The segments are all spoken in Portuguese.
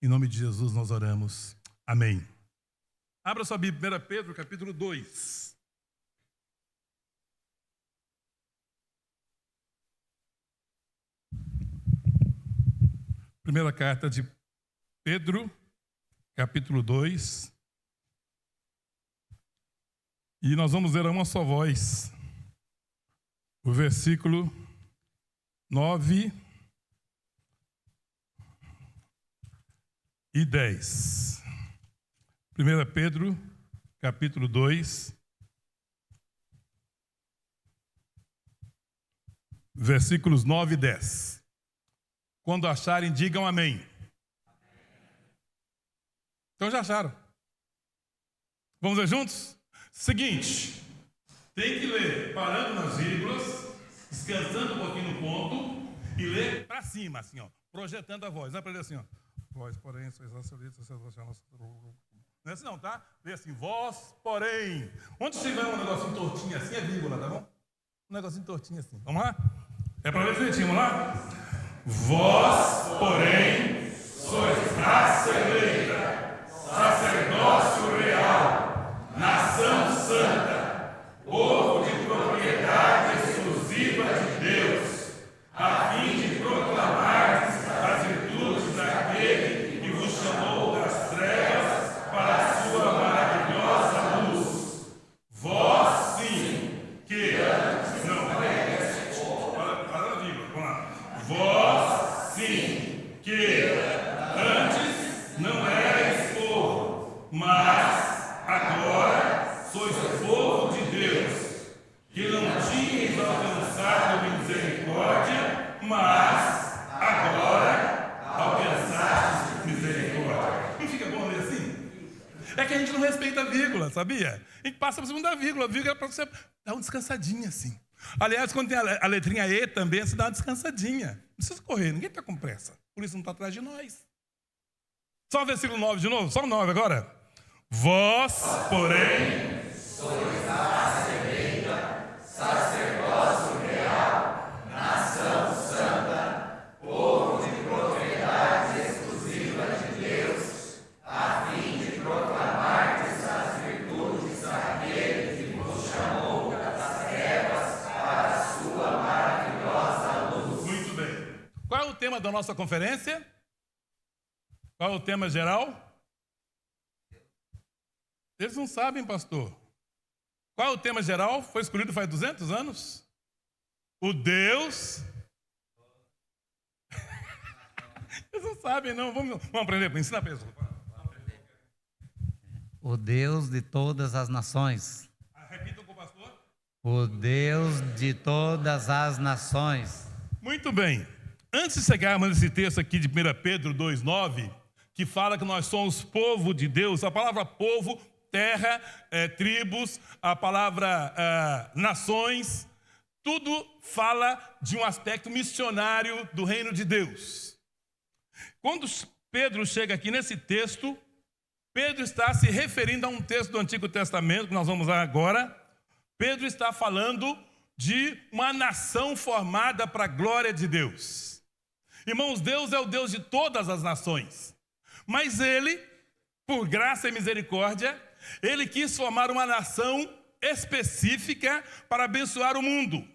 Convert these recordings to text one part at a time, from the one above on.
Em nome de Jesus nós oramos. Amém. Abra sua Bíblia, 1 Pedro, capítulo 2. Primeira carta de Pedro, capítulo 2. E nós vamos ler a uma só voz o versículo 9 e 10. 1 Pedro, capítulo 2, versículos 9 e 10. Quando acharem, digam amém. Então já acharam. Vamos ler juntos? Seguinte, tem que ler parando nas vírgulas, descansando um pouquinho no ponto e ler para cima, assim, ó, projetando a voz. Vai para ler assim, ó. Voz, porém, sois assolitos, não é assim não, tá? Lê assim, voz, porém. Onde tiver um negocinho tortinho assim, é vírgula, tá bom? Um negocinho tortinho assim. Vamos lá? É para ler direitinho, vamos lá? Vós, porém, sois raça eleita, sacerdócio real, nação santa, povo de propriedade exclusiva de Deus, a fim de proclamar as virtudes daquele que vos chamou das trevas para a sua maravilhosa luz. Vós, sim, que não para a vírgula, vamos lá. Vós, sim, que antes não erais povo, mas agora sois o povo de Deus, que não tinhais alcançado misericórdia, mas agora alcançastes misericórdia. Não fica bom ler assim? É que a gente não respeita a vírgula, sabia? A gente passa por cima da vírgula. A vírgula é para você dar uma descansadinha assim. Aliás, quando tem a letrinha E também, você dá uma descansadinha. Não precisa correr, ninguém está com pressa. Por isso não está atrás de nós. Só o versículo 9 de novo, só o 9 agora. Vós, porém, sois raça eleita, sacerdócio real, nação santa, povo de propriedade exclusiva de Deus, a fim de proclamardes as virtudes daquele que vos chamou das trevas para a sua maravilhosa luz. Muito bem. Qual é o tema da nossa conferência? Qual é o tema geral? Eles não sabem, pastor. Qual é o tema geral? Foi escolhido faz 200 anos? O Deus... Eles não sabem, não. Vamos aprender, ensina a pessoa. O Deus de todas as nações. Repitam com o pastor. O Deus de todas as nações. Muito bem. Antes de chegarmos nesse texto aqui de 1 Pedro 2,9, que fala que nós somos povo de Deus, a palavra povo, terra, tribos, a palavra nações, tudo fala de um aspecto missionário do reino de Deus. Quando Pedro chega aqui nesse texto, Pedro está se referindo a um texto do Antigo Testamento, que nós vamos lá agora. Pedro está falando de uma nação formada para a glória de Deus. Irmãos, Deus é o Deus de todas as nações. Mas ele, por graça e misericórdia, ele quis formar uma nação específica para abençoar o mundo.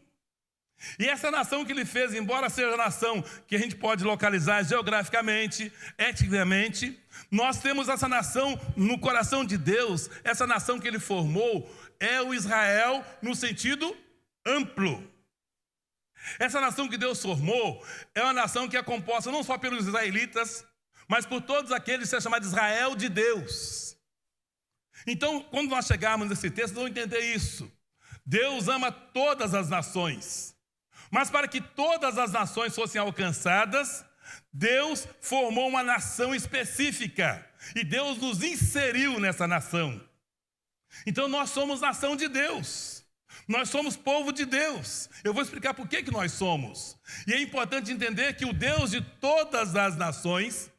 E essa nação que ele fez, embora seja a nação que a gente pode localizar geograficamente, etnicamente, nós temos essa nação no coração de Deus. Essa nação que ele formou é o Israel no sentido amplo. Essa nação que Deus formou é uma nação que é composta não só pelos israelitas, mas por todos aqueles que são chamados de Israel de Deus. Então, quando nós chegarmos nesse texto, vamos entender isso. Deus ama todas as nações. Mas para que todas as nações fossem alcançadas, Deus formou uma nação específica. E Deus nos inseriu nessa nação. Então, nós somos nação de Deus. Nós somos povo de Deus. Eu vou explicar por que nós somos. E é importante entender que o Deus de todas as nações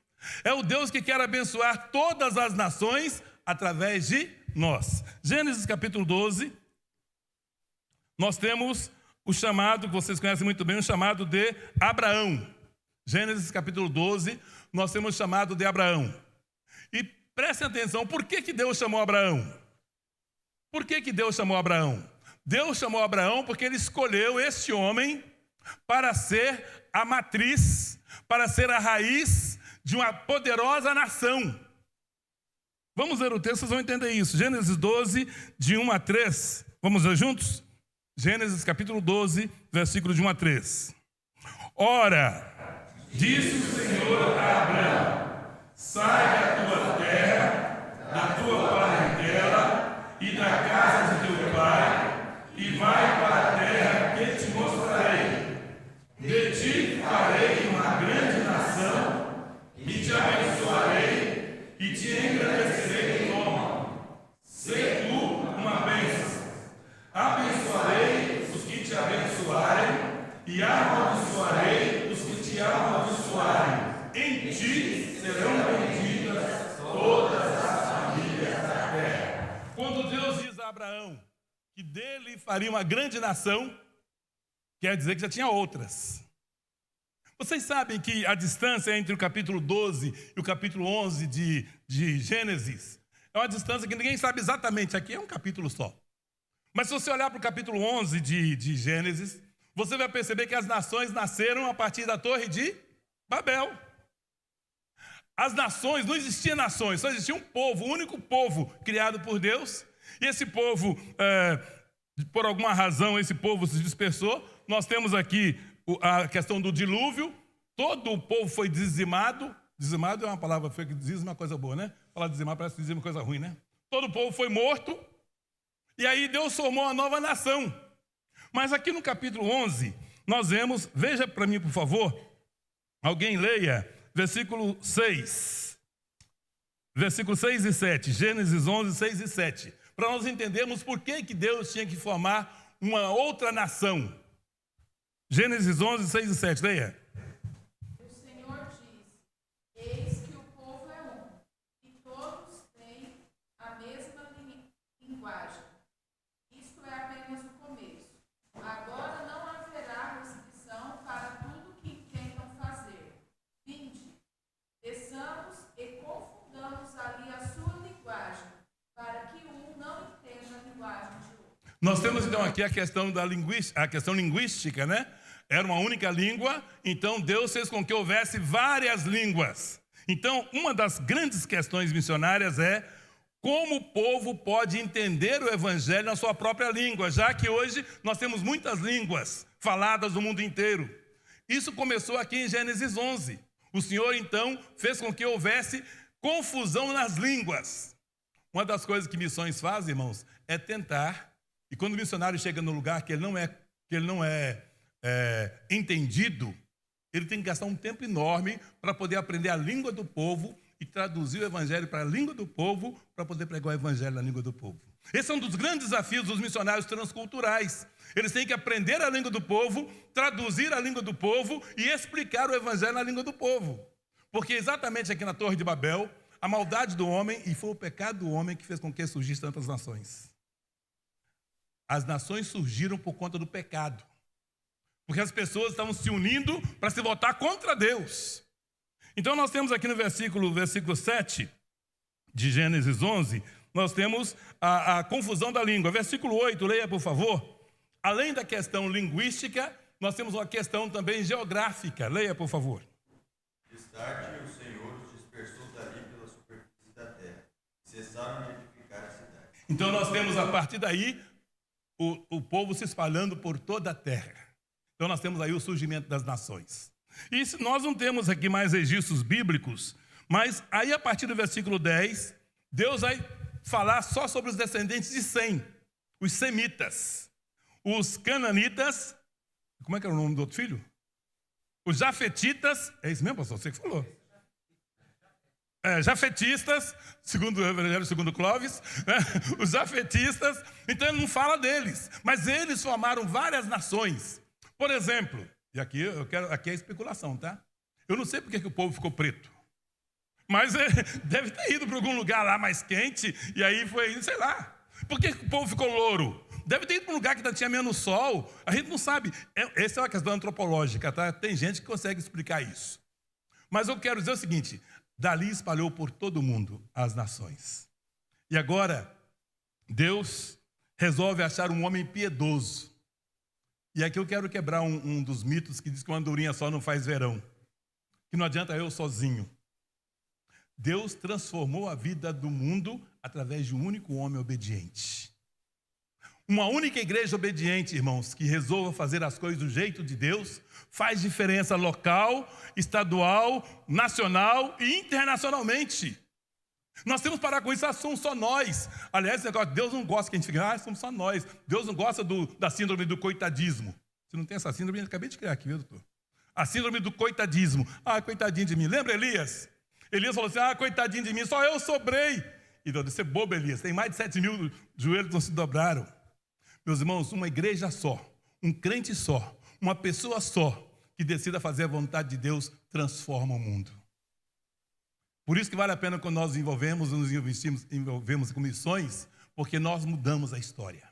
é o Deus que quer abençoar todas as nações através de nós. Gênesis capítulo 12, nós temos o chamado, que vocês conhecem muito bem, o chamado de Abraão. Gênesis capítulo 12, nós temos chamado de Abraão. E prestem atenção, por que Deus chamou Abraão? Por que Deus chamou Abraão? Deus chamou Abraão porque ele escolheu este homem para ser a matriz, para ser a raiz de uma poderosa nação. Vamos ler o texto, vocês vão entender isso. Gênesis 12, de 1 a 3. Vamos ler juntos? Gênesis capítulo 12, versículo de 1 a 3. Ora, disse o Senhor a Abraão: sai da tua terra, da tua parentela e da casa de teu pai, e vai para a terra que te mostrarei. De ti farei uma grande nação, e te abençoarei, e te engrandecerei em nome. Sê tu uma bênção. Abençoarei os que te abençoarem, e amaldiçoarei os que te amaldiçoarem. Em ti serão benditas todas as famílias da terra. Quando Deus diz a Abraão que dele faria uma grande nação, quer dizer que já tinha outras. Vocês sabem que a distância entre o capítulo 12 e o capítulo 11 de Gênesis é uma distância que ninguém sabe exatamente. Aqui é um capítulo só. Mas se você olhar para o capítulo 11 de Gênesis, você vai perceber que as nações nasceram a partir da Torre de Babel. As nações, não existiam nações, só existia um povo, o único povo criado por Deus. E esse povo, por alguma razão, esse povo se dispersou. Nós temos aqui a questão do dilúvio. Todo o povo foi dizimado. Dizimado é uma palavra feia, que dizima é uma coisa boa, né? Falar dizimado parece que dizima é uma coisa ruim, né? Todo o povo foi morto. E aí Deus formou uma nova nação. Mas aqui no capítulo 11, nós vemos, veja para mim, por favor, alguém leia, versículo 6. Versículo 6 e 7, Gênesis 11, 6 e 7. Para nós entendermos por que Deus tinha que formar uma outra nação. Gênesis 11, 6 e 7, leia. O Senhor diz: eis que o povo é um, e todos têm a mesma linguagem. Isto é apenas o começo. Agora não haverá restrição para tudo que intentam fazer. Vinde, desçamos e confundamos ali a sua linguagem, para que um não entenda a linguagem de outro. Nós temos então aqui a questão linguística, né? Era uma única língua, então Deus fez com que houvesse várias línguas. Então, uma das grandes questões missionárias é como o povo pode entender o evangelho na sua própria língua, já que hoje nós temos muitas línguas faladas no mundo inteiro. Isso começou aqui em Gênesis 11. O Senhor, então, fez com que houvesse confusão nas línguas. Uma das coisas que missões fazem, irmãos, é tentar, e quando o missionário chega no lugar que ele não é entendido, ele tem que gastar um tempo enorme para poder aprender a língua do povo e traduzir o evangelho para a língua do povo, para poder pregar o evangelho na língua do povo. Esse é um dos grandes desafios dos missionários transculturais. Eles têm que aprender a língua do povo, traduzir a língua do povo e explicar o evangelho na língua do povo. Porque exatamente aqui na Torre de Babel, a maldade do homem, e foi o pecado do homem que fez com que surgissem tantas nações. As nações surgiram por conta do pecado. Porque as pessoas estavam se unindo para se voltar contra Deus. Então nós temos aqui no versículo 7 de Gênesis 11, nós temos a confusão da língua. Versículo 8, leia por favor. Além da questão linguística, nós temos uma questão também geográfica. Leia por favor. Destarte o Senhor os dispersou dali pela superfície da terra. Cessaram de edificar a cidade. Então nós temos a partir daí o povo se espalhando por toda a terra. Então nós temos aí o surgimento das nações. E nós não temos aqui mais registros bíblicos, mas aí a partir do versículo 10, Deus vai falar só sobre os descendentes de Sem, os semitas, os cananitas, como é que era o nome do outro filho? Os jafetitas, é isso mesmo, pastor? Você que falou. Jafetistas, segundo o Evangelho segundo Clóvis, né? Os jafetistas, então ele não fala deles, mas eles formaram várias nações. Por exemplo, e aqui é especulação, tá? Eu não sei porque que o povo ficou preto, mas deve ter ido para algum lugar lá mais quente, e aí foi, sei lá. Por que o povo ficou louro? Deve ter ido para um lugar que tinha menos sol, a gente não sabe. Essa é uma questão antropológica, tá? Tem gente que consegue explicar isso. Mas eu quero dizer o seguinte, dali espalhou por todo o mundo as nações. E agora, Deus resolve achar um homem piedoso. E aqui eu quero quebrar um dos mitos que diz que uma andorinha só não faz verão. Que não adianta eu sozinho. Deus transformou a vida do mundo através de um único homem obediente. Uma única igreja obediente, irmãos, que resolva fazer as coisas do jeito de Deus, faz diferença local, estadual, nacional e internacionalmente. Nós temos que parar com isso, somos só nós. Aliás, esse negócio, Deus não gosta que a gente fique, somos só nós. Deus não gosta da síndrome do coitadismo. Se não tem essa síndrome, eu acabei de criar aqui, viu, doutor? A síndrome do coitadismo. Coitadinho de mim. Lembra Elias? Elias falou assim, coitadinho de mim, só eu sobrei. E Deus disse, bobo Elias, tem mais de 7.000 joelhos que não se dobraram. Meus irmãos, uma igreja só, um crente só, uma pessoa só, que decida fazer a vontade de Deus, transforma o mundo. Por isso que vale a pena quando nós nos envolvemos com missões, porque nós mudamos a história.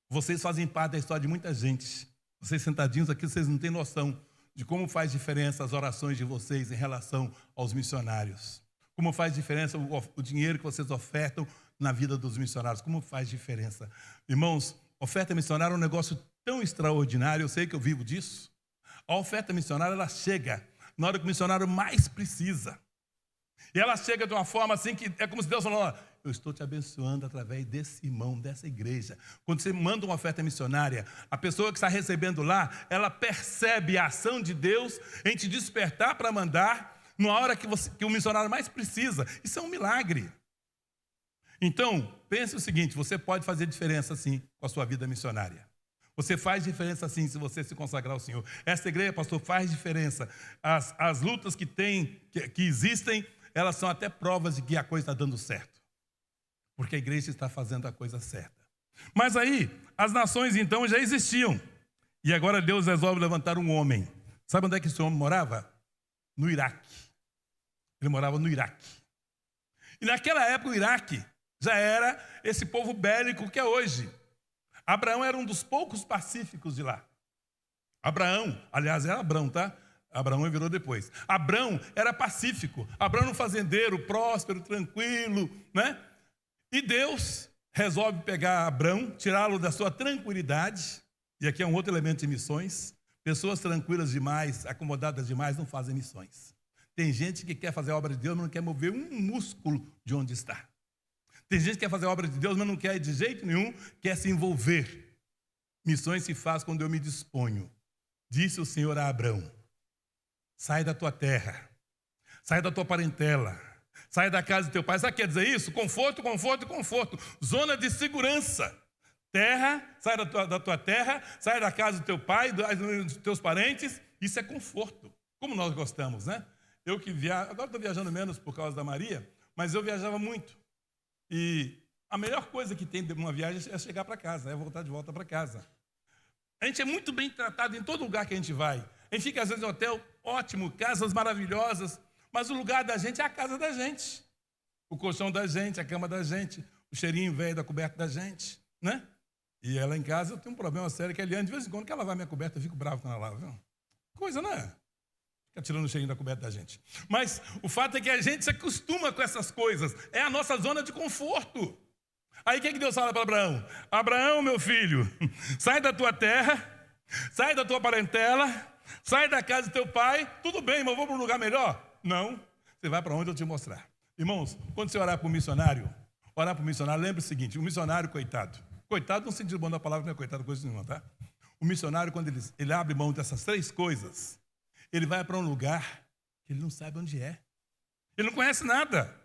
Vocês fazem parte da história de muita gente. Vocês sentadinhos aqui, vocês não têm noção de como faz diferença as orações de vocês em relação aos missionários. Como faz diferença o dinheiro que vocês ofertam na vida dos missionários. Como faz diferença. Irmãos, oferta missionária é um negócio tão extraordinário, eu sei que eu vivo disso. A oferta missionária, ela chega na hora que o missionário mais precisa. E ela chega de uma forma assim que é como se Deus falou, eu estou te abençoando através desse irmão, dessa igreja. Quando você manda uma oferta missionária, a pessoa que está recebendo lá, ela percebe a ação de Deus em te despertar para mandar na hora que o missionário mais precisa. Isso é um milagre. Então, pense o seguinte, você pode fazer diferença sim com a sua vida missionária. Você faz diferença sim se você se consagrar ao Senhor. Essa igreja, pastor, faz diferença. As lutas que existem, elas são até provas de que a coisa está dando certo. Porque a igreja está fazendo a coisa certa. Mas aí, as nações então já existiam. E agora Deus resolve levantar um homem. Sabe onde é que esse homem morava? No Iraque. Ele morava no Iraque. E naquela época o Iraque já era esse povo bélico que é hoje. Abraão era um dos poucos pacíficos de lá. Abraão, aliás, era Abrão, tá? Abraão virou depois. Abrão era pacífico. Abrão era um fazendeiro, próspero, tranquilo, né? E Deus resolve pegar Abrão, tirá-lo da sua tranquilidade. E aqui é um outro elemento de missões. Pessoas tranquilas demais, acomodadas demais, não fazem missões. Tem gente que quer fazer a obra de Deus, mas não quer mover um músculo de onde está. Tem gente que quer fazer a obra de Deus, mas não quer de jeito nenhum, quer se envolver. Missões se faz quando eu me disponho. Disse o Senhor a Abrão, sai da tua terra, sai da tua parentela, sai da casa do teu pai. Sabe o que quer dizer isso? Conforto, conforto e conforto. Zona de segurança. Terra, sai da tua terra, sai da casa do teu pai, dos teus parentes. Isso é conforto. Como nós gostamos, né? Eu que viajo, agora estou viajando menos por causa da Maria, mas eu viajava muito. E a melhor coisa que tem de uma viagem é chegar para casa, é voltar de volta para casa. A gente é muito bem tratado em todo lugar que a gente vai. A gente fica às vezes em hotel ótimo, casas maravilhosas, mas o lugar da gente é a casa da gente. O colchão da gente, a cama da gente, o cheirinho velho da coberta da gente, né? E ela em casa, eu tenho um problema sério que a Eliane, de vez em quando, que ela lava minha coberta, eu fico bravo quando ela lava, viu? Coisa, né? Fica tirando o cheirinho da coberta da gente. Mas o fato é que a gente se acostuma com essas coisas. É a nossa zona de conforto. Aí o que Deus fala para Abraão? Abraão, meu filho, sai da tua terra, sai da tua parentela, sai da casa do teu pai. Tudo bem, mas eu vou para um lugar melhor? Não. Você vai para onde eu te mostrar. Irmãos, quando você orar para o missionário, lembre o seguinte, o missionário, coitado no sentido bom da palavra, não é coitado coisa nenhuma, tá? O missionário, quando ele abre mão dessas três coisas, ele vai para um lugar que ele não sabe onde é. Ele não conhece nada.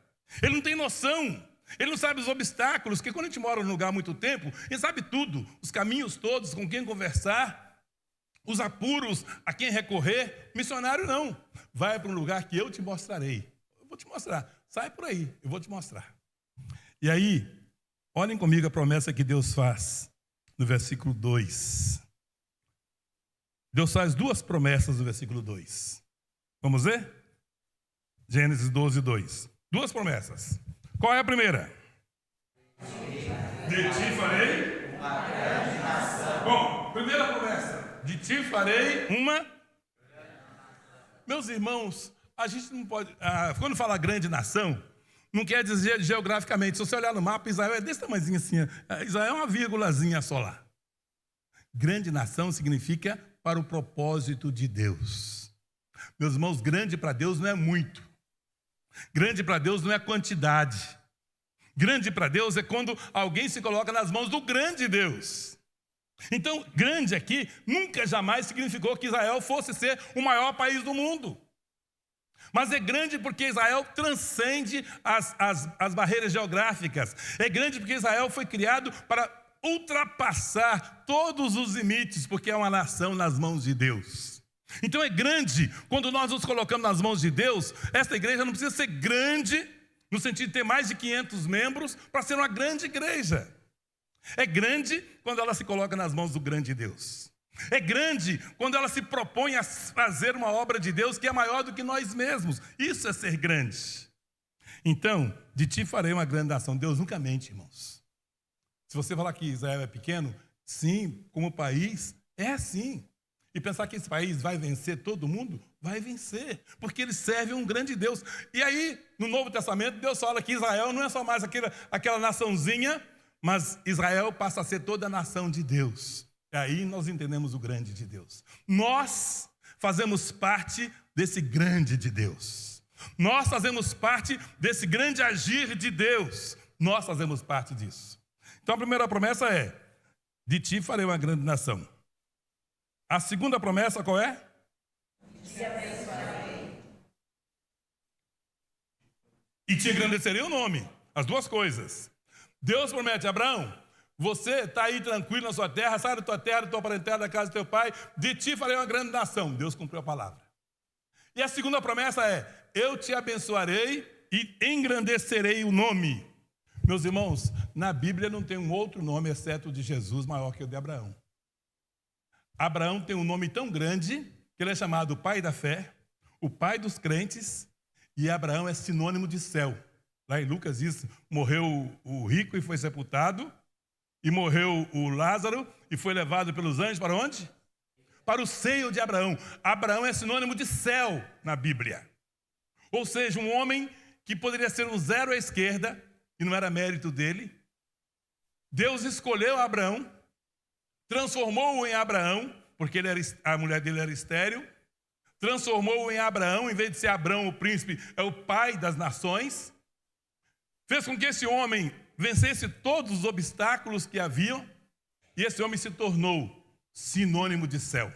Ele não tem noção. Ele não sabe os obstáculos, porque quando a gente mora num lugar há muito tempo, ele sabe tudo. Os caminhos todos, com quem conversar, os apuros, a quem recorrer. Missionário não. Vai para um lugar que eu te mostrarei. Eu vou te mostrar. Sai por aí, eu vou te mostrar. E aí, olhem comigo a promessa que Deus faz no versículo 2. Deus faz duas promessas no versículo 2. Vamos ver? Gênesis 12, 2. Duas promessas. Qual é a primeira? De ti farei uma grande nação. Bom, primeira promessa. De ti farei uma. Meus irmãos, a gente não pode... quando fala grande nação, não quer dizer geograficamente. Se você olhar no mapa, Israel é desse tamanhozinho assim. Israel é uma vírgulazinha só lá. Grande nação significa para o propósito de Deus. Meus irmãos, grande para Deus não é muito. Grande para Deus não é quantidade. Grande para Deus é quando alguém se coloca nas mãos do grande Deus. Então, grande aqui nunca jamais significou que Israel fosse ser o maior país do mundo. Mas é grande porque Israel transcende as barreiras geográficas. É grande porque Israel foi criado para ultrapassar todos os limites, porque é uma nação nas mãos de Deus. Então é grande, quando nós nos colocamos nas mãos de Deus, esta igreja não precisa ser grande, no sentido de ter mais de 500 membros, para ser uma grande igreja. É grande quando ela se coloca nas mãos do grande Deus. É grande quando ela se propõe a fazer uma obra de Deus que é maior do que nós mesmos. Isso é ser grande. Então, de ti farei uma grande nação. Deus nunca mente, irmãos. Se você falar que Israel é pequeno, sim, como país, é assim. E pensar que esse país vai vencer todo mundo, vai vencer, porque ele serve um grande Deus. E aí, no Novo Testamento, Deus fala que Israel não é só mais aquela naçãozinha, mas Israel passa a ser toda a nação de Deus. E aí nós entendemos o grande de Deus. Nós fazemos parte desse grande de Deus. Nós fazemos parte desse grande agir de Deus. Nós fazemos parte disso. Então a primeira promessa é: de ti farei uma grande nação. A segunda promessa qual é? Te abençoarei. E te engrandecerei o nome. As duas coisas. Deus promete a Abraão: você está aí tranquilo na sua terra, sai da tua terra, da tua parentela, da casa do teu pai, de ti farei uma grande nação. Deus cumpriu a palavra. E a segunda promessa é: eu te abençoarei e engrandecerei o nome. Meus irmãos, na Bíblia não tem um outro nome, exceto o de Jesus, maior que o de Abraão. Abraão tem um nome tão grande que ele é chamado o pai da fé, o pai dos crentes, e Abraão é sinônimo de céu. Lá em Lucas diz: morreu o rico e foi sepultado, e morreu o Lázaro e foi levado pelos anjos para onde? Para o seio de Abraão. Abraão é sinônimo de céu na Bíblia. Ou seja, um homem que poderia ser um zero à esquerda, e não era mérito dele. Deus escolheu Abraão, transformou-o em Abraão, porque a mulher dele era estéril, transformou-o em Abraão, em vez de ser Abraão o príncipe, é o pai das nações, fez com que esse homem vencesse todos os obstáculos que haviam, e esse homem se tornou sinônimo de céu.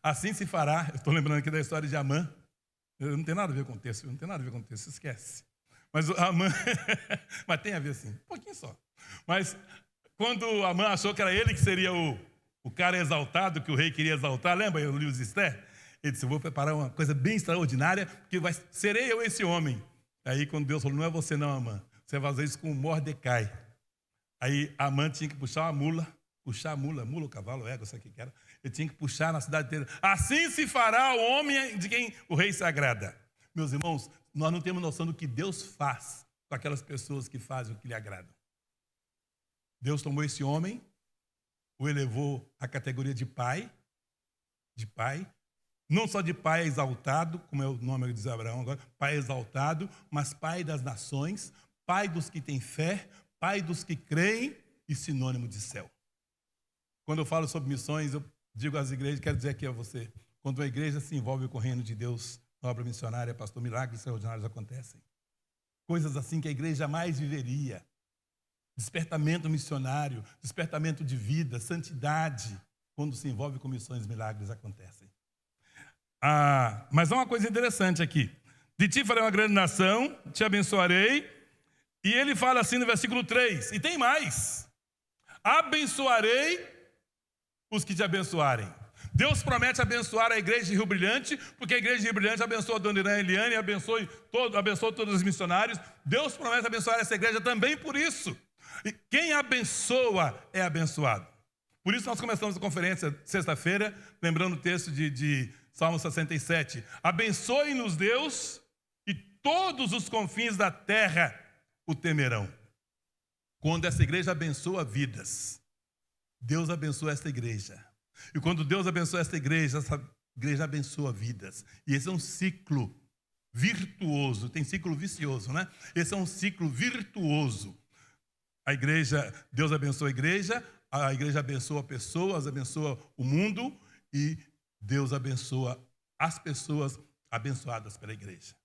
Assim se fará, eu estou lembrando aqui da história de Amã, não tem nada a ver com o texto, não tem nada a ver com o texto, esquece. Mas Amã, mas tem a ver sim, um pouquinho só. Mas quando Amã achou que era ele que seria o cara exaltado, que o rei queria exaltar, lembra o livro de Esther? Ele disse: eu vou preparar uma coisa bem extraordinária, porque serei eu esse homem. Aí quando Deus falou: não é você não, Amã, você vai fazer isso com Mordecai. Aí Amã tinha que puxar a mula o cavalo, égua, sei o que era. Ele tinha que puxar na cidade inteira. Assim se fará o homem de quem o rei se agrada. Meus irmãos, nós não temos noção do que Deus faz com aquelas pessoas que fazem o que lhe agrada. Deus tomou esse homem, o elevou à categoria de pai, não só de pai exaltado, como é o nome de Abraão agora, pai exaltado, mas pai das nações, pai dos que têm fé, pai dos que creem e sinônimo de céu. Quando eu falo sobre missões, eu digo às igrejas, quero dizer aqui a você, quando a igreja se envolve com o reino de Deus, na obra missionária, pastor, milagres extraordinários acontecem. Coisas assim que a igreja jamais viveria. Despertamento missionário, despertamento de vida, santidade, quando se envolve com missões, milagres acontecem. Mas há uma coisa interessante aqui. De ti farei uma grande nação, te abençoarei. E ele fala assim no versículo 3, e tem mais: abençoarei os que te abençoarem. Deus promete abençoar a igreja de Rio Brilhante, porque a igreja de Rio Brilhante abençoa a dona Irã e Eliane, abençoa todos os missionários. Deus promete abençoar essa igreja também por isso. E quem abençoa é abençoado. Por isso nós começamos a conferência sexta-feira, lembrando o texto de Salmo 67. Abençoe-nos Deus, e todos os confins da terra o temerão. Quando essa igreja abençoa vidas, Deus abençoa esta igreja. E quando Deus abençoa esta igreja, essa igreja abençoa vidas. E esse é um ciclo virtuoso, tem ciclo vicioso, né? Esse é um ciclo virtuoso. A igreja, Deus abençoa a igreja abençoa pessoas, abençoa o mundo e Deus abençoa as pessoas abençoadas pela igreja.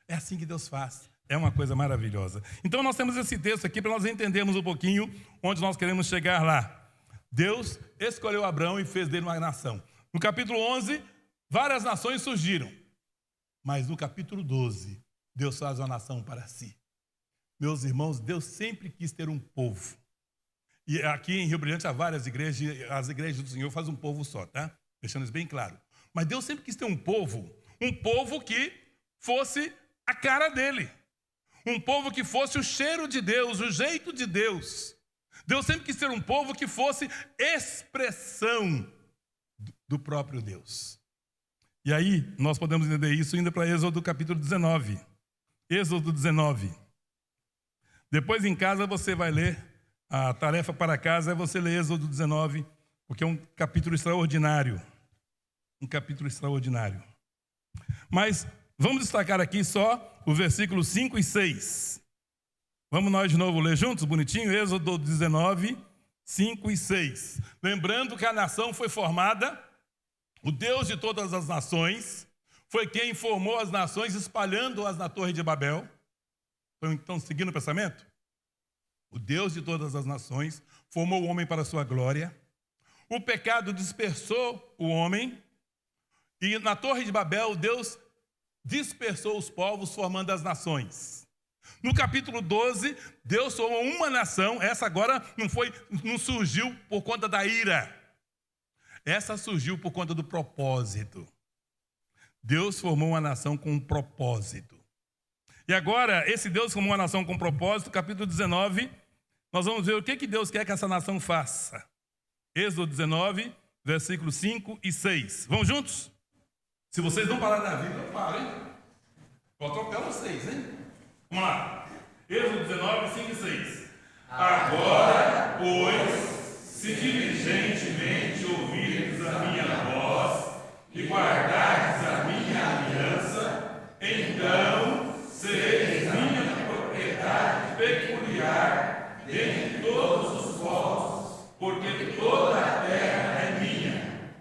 É assim que Deus faz. É uma coisa maravilhosa. Então nós temos esse texto aqui para nós entendermos um pouquinho onde nós queremos chegar lá. Deus escolheu Abraão e fez dele uma nação. No capítulo 11, várias nações surgiram. Mas no capítulo 12, Deus faz uma nação para si. Meus irmãos, Deus sempre quis ter um povo. E aqui em Rio Brilhante há várias igrejas, e as igrejas do Senhor fazem um povo só, tá? Deixando isso bem claro. Mas Deus sempre quis ter um povo que fosse a cara dele. Um povo que fosse o cheiro de Deus, o jeito de Deus. Deus sempre quis ter um povo que fosse expressão do próprio Deus. E aí, nós podemos entender isso indo para Êxodo capítulo 19. Êxodo 19. Depois em casa você vai ler, a tarefa para casa é você ler Êxodo 19, porque é um capítulo extraordinário. Um capítulo extraordinário. Mas vamos destacar aqui só os versículos 5 e 6. Vamos nós de novo ler juntos, bonitinho? Êxodo 19, 5 e 6. Lembrando que a nação foi formada, o Deus de todas as nações, foi quem formou as nações, espalhando-as na Torre de Babel. Então, seguindo o pensamento? O Deus de todas as nações formou o homem para a sua glória. O pecado dispersou o homem. E na Torre de Babel, Deus dispersou os povos, formando as nações. No capítulo 12, Deus formou uma nação. Essa agora não surgiu por conta da ira. Essa surgiu por conta do propósito. Deus formou uma nação com um propósito. E agora, esse Deus formou uma nação com propósito, capítulo 19, nós vamos ver o que Deus quer que essa nação faça. Êxodo 19, versículos 5 e 6. Vamos juntos? Se vocês não pararem na vida, eu paro, hein? Vou trocar vocês, hein? Vamos lá. Êxodo 19, 5 e 6. Agora, pois, se diligentemente ouvirdes a minha voz e guardardes a minha aliança, então sereis minha propriedade peculiar dentre todos os povos, porque toda a terra é minha.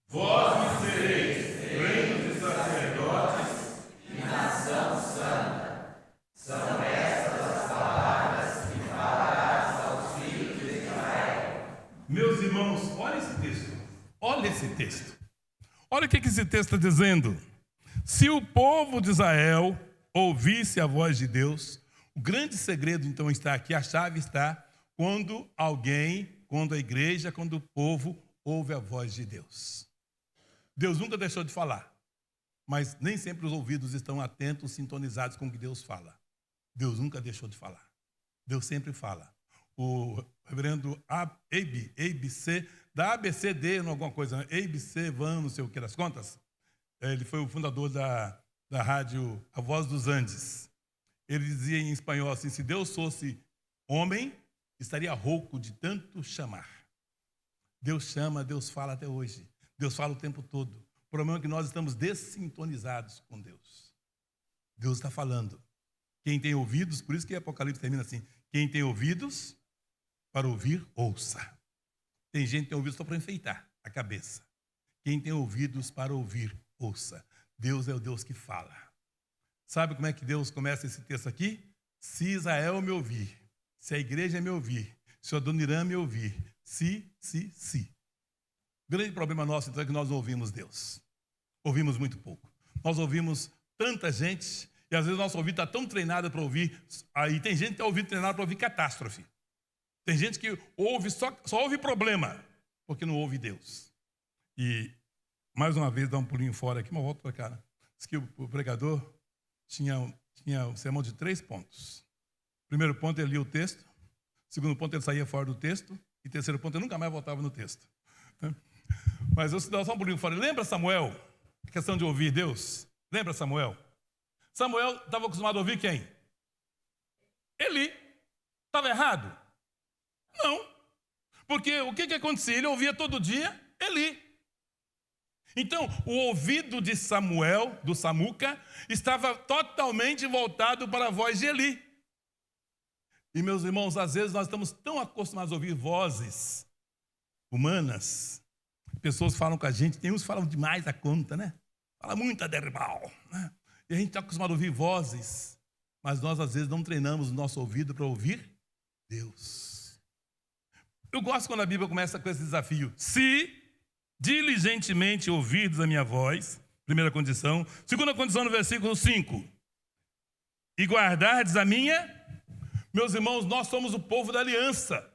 Vós me sereis reino de sacerdotes e nação santa. São estas as palavras que falarás aos filhos de Israel. Meus irmãos, olha esse texto. Olha esse texto. Olha o que esse texto está dizendo. Se o povo de Israel ouvisse a voz de Deus, o grande segredo então está aqui, a chave está quando a igreja, quando o povo ouve a voz de Deus. Deus nunca deixou de falar, mas nem sempre os ouvidos estão atentos, sintonizados com o que Deus fala. Deus nunca deixou de falar. Deus sempre fala. O reverendo ABC, da ABCD, alguma coisa, ABC, Van, não sei o que das contas, ele foi o fundador da rádio A Voz dos Andes. Ele dizia em espanhol assim, se Deus fosse homem, estaria rouco de tanto chamar. Deus chama, Deus fala até hoje. Deus fala o tempo todo. O problema é que nós estamos dessintonizados com Deus. Deus está falando. Quem tem ouvidos, por isso que Apocalipse termina assim, quem tem ouvidos para ouvir, ouça. Tem gente que tem ouvidos só para enfeitar a cabeça. Quem tem ouvidos para ouvir, ouça. Deus é o Deus que fala. Sabe como é que Deus começa esse texto aqui? Se Israel me ouvir, se a igreja me ouvir, se o Adoniram me ouvir, se. O grande problema nosso, então, é que nós não ouvimos Deus. Ouvimos muito pouco. Nós ouvimos tanta gente, e às vezes o nosso ouvido está tão treinado para ouvir, aí tem gente que tem ouvido treinado para ouvir catástrofe. Tem gente que ouve só ouve problema, porque não ouve Deus. E, mais uma vez, dá um pulinho fora aqui, mas volto para cá. Diz que o pregador tinha um sermão de 3 pontos. Primeiro ponto, ele lia o texto. Segundo ponto, ele saía fora do texto. E terceiro ponto, ele nunca mais voltava no texto. Mas eu dou só um pulinho fora. Lembra Samuel? A questão de ouvir Deus. Lembra Samuel? Samuel estava acostumado a ouvir quem? Eli. Estava errado? Não. Porque o que acontecia? Ele ouvia todo dia Eli. Então, o ouvido de Samuel, do Samuca, estava totalmente voltado para a voz de Eli. E, meus irmãos, às vezes nós estamos tão acostumados a ouvir vozes humanas. Pessoas falam com a gente, tem uns que falam demais da conta, né? Fala muito aderbal, né? E a gente está acostumado a ouvir vozes, mas nós, às vezes, não treinamos o nosso ouvido para ouvir Deus. Eu gosto quando a Bíblia começa com esse desafio. Se diligentemente ouvirdes a minha voz, primeira condição. Segunda condição, no versículo 5. E guardardes a minha... Meus irmãos, nós somos o povo da aliança.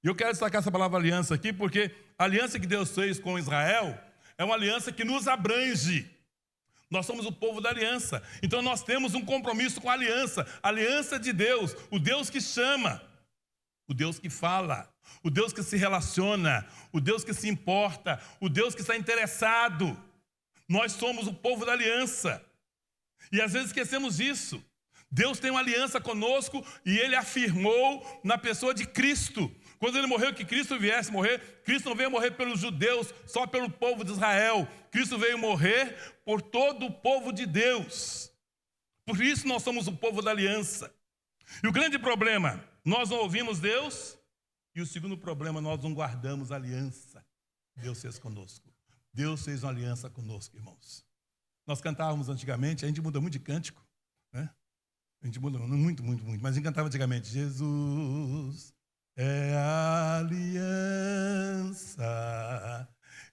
E eu quero destacar essa palavra aliança aqui, porque a aliança que Deus fez com Israel é uma aliança que nos abrange. Nós somos o povo da aliança. Então nós temos um compromisso com a aliança de Deus, o Deus que chama, o Deus que fala, o Deus que se relaciona, o Deus que se importa, o Deus que está interessado. Nós somos o povo da aliança. E às vezes esquecemos disso. Deus tem uma aliança conosco e Ele afirmou na pessoa de Cristo. Quando Ele morreu, que Cristo viesse morrer, Cristo não veio morrer pelos judeus, só pelo povo de Israel. Cristo veio morrer por todo o povo de Deus. Por isso nós somos o povo da aliança. E o grande problema, nós não ouvimos Deus. E o segundo problema, nós não guardamos a aliança que Deus fez conosco. Deus fez uma aliança conosco, irmãos. Nós cantávamos antigamente, a gente muda muito de cântico, né? A gente muda muito, mas a gente cantava antigamente, Jesus é a aliança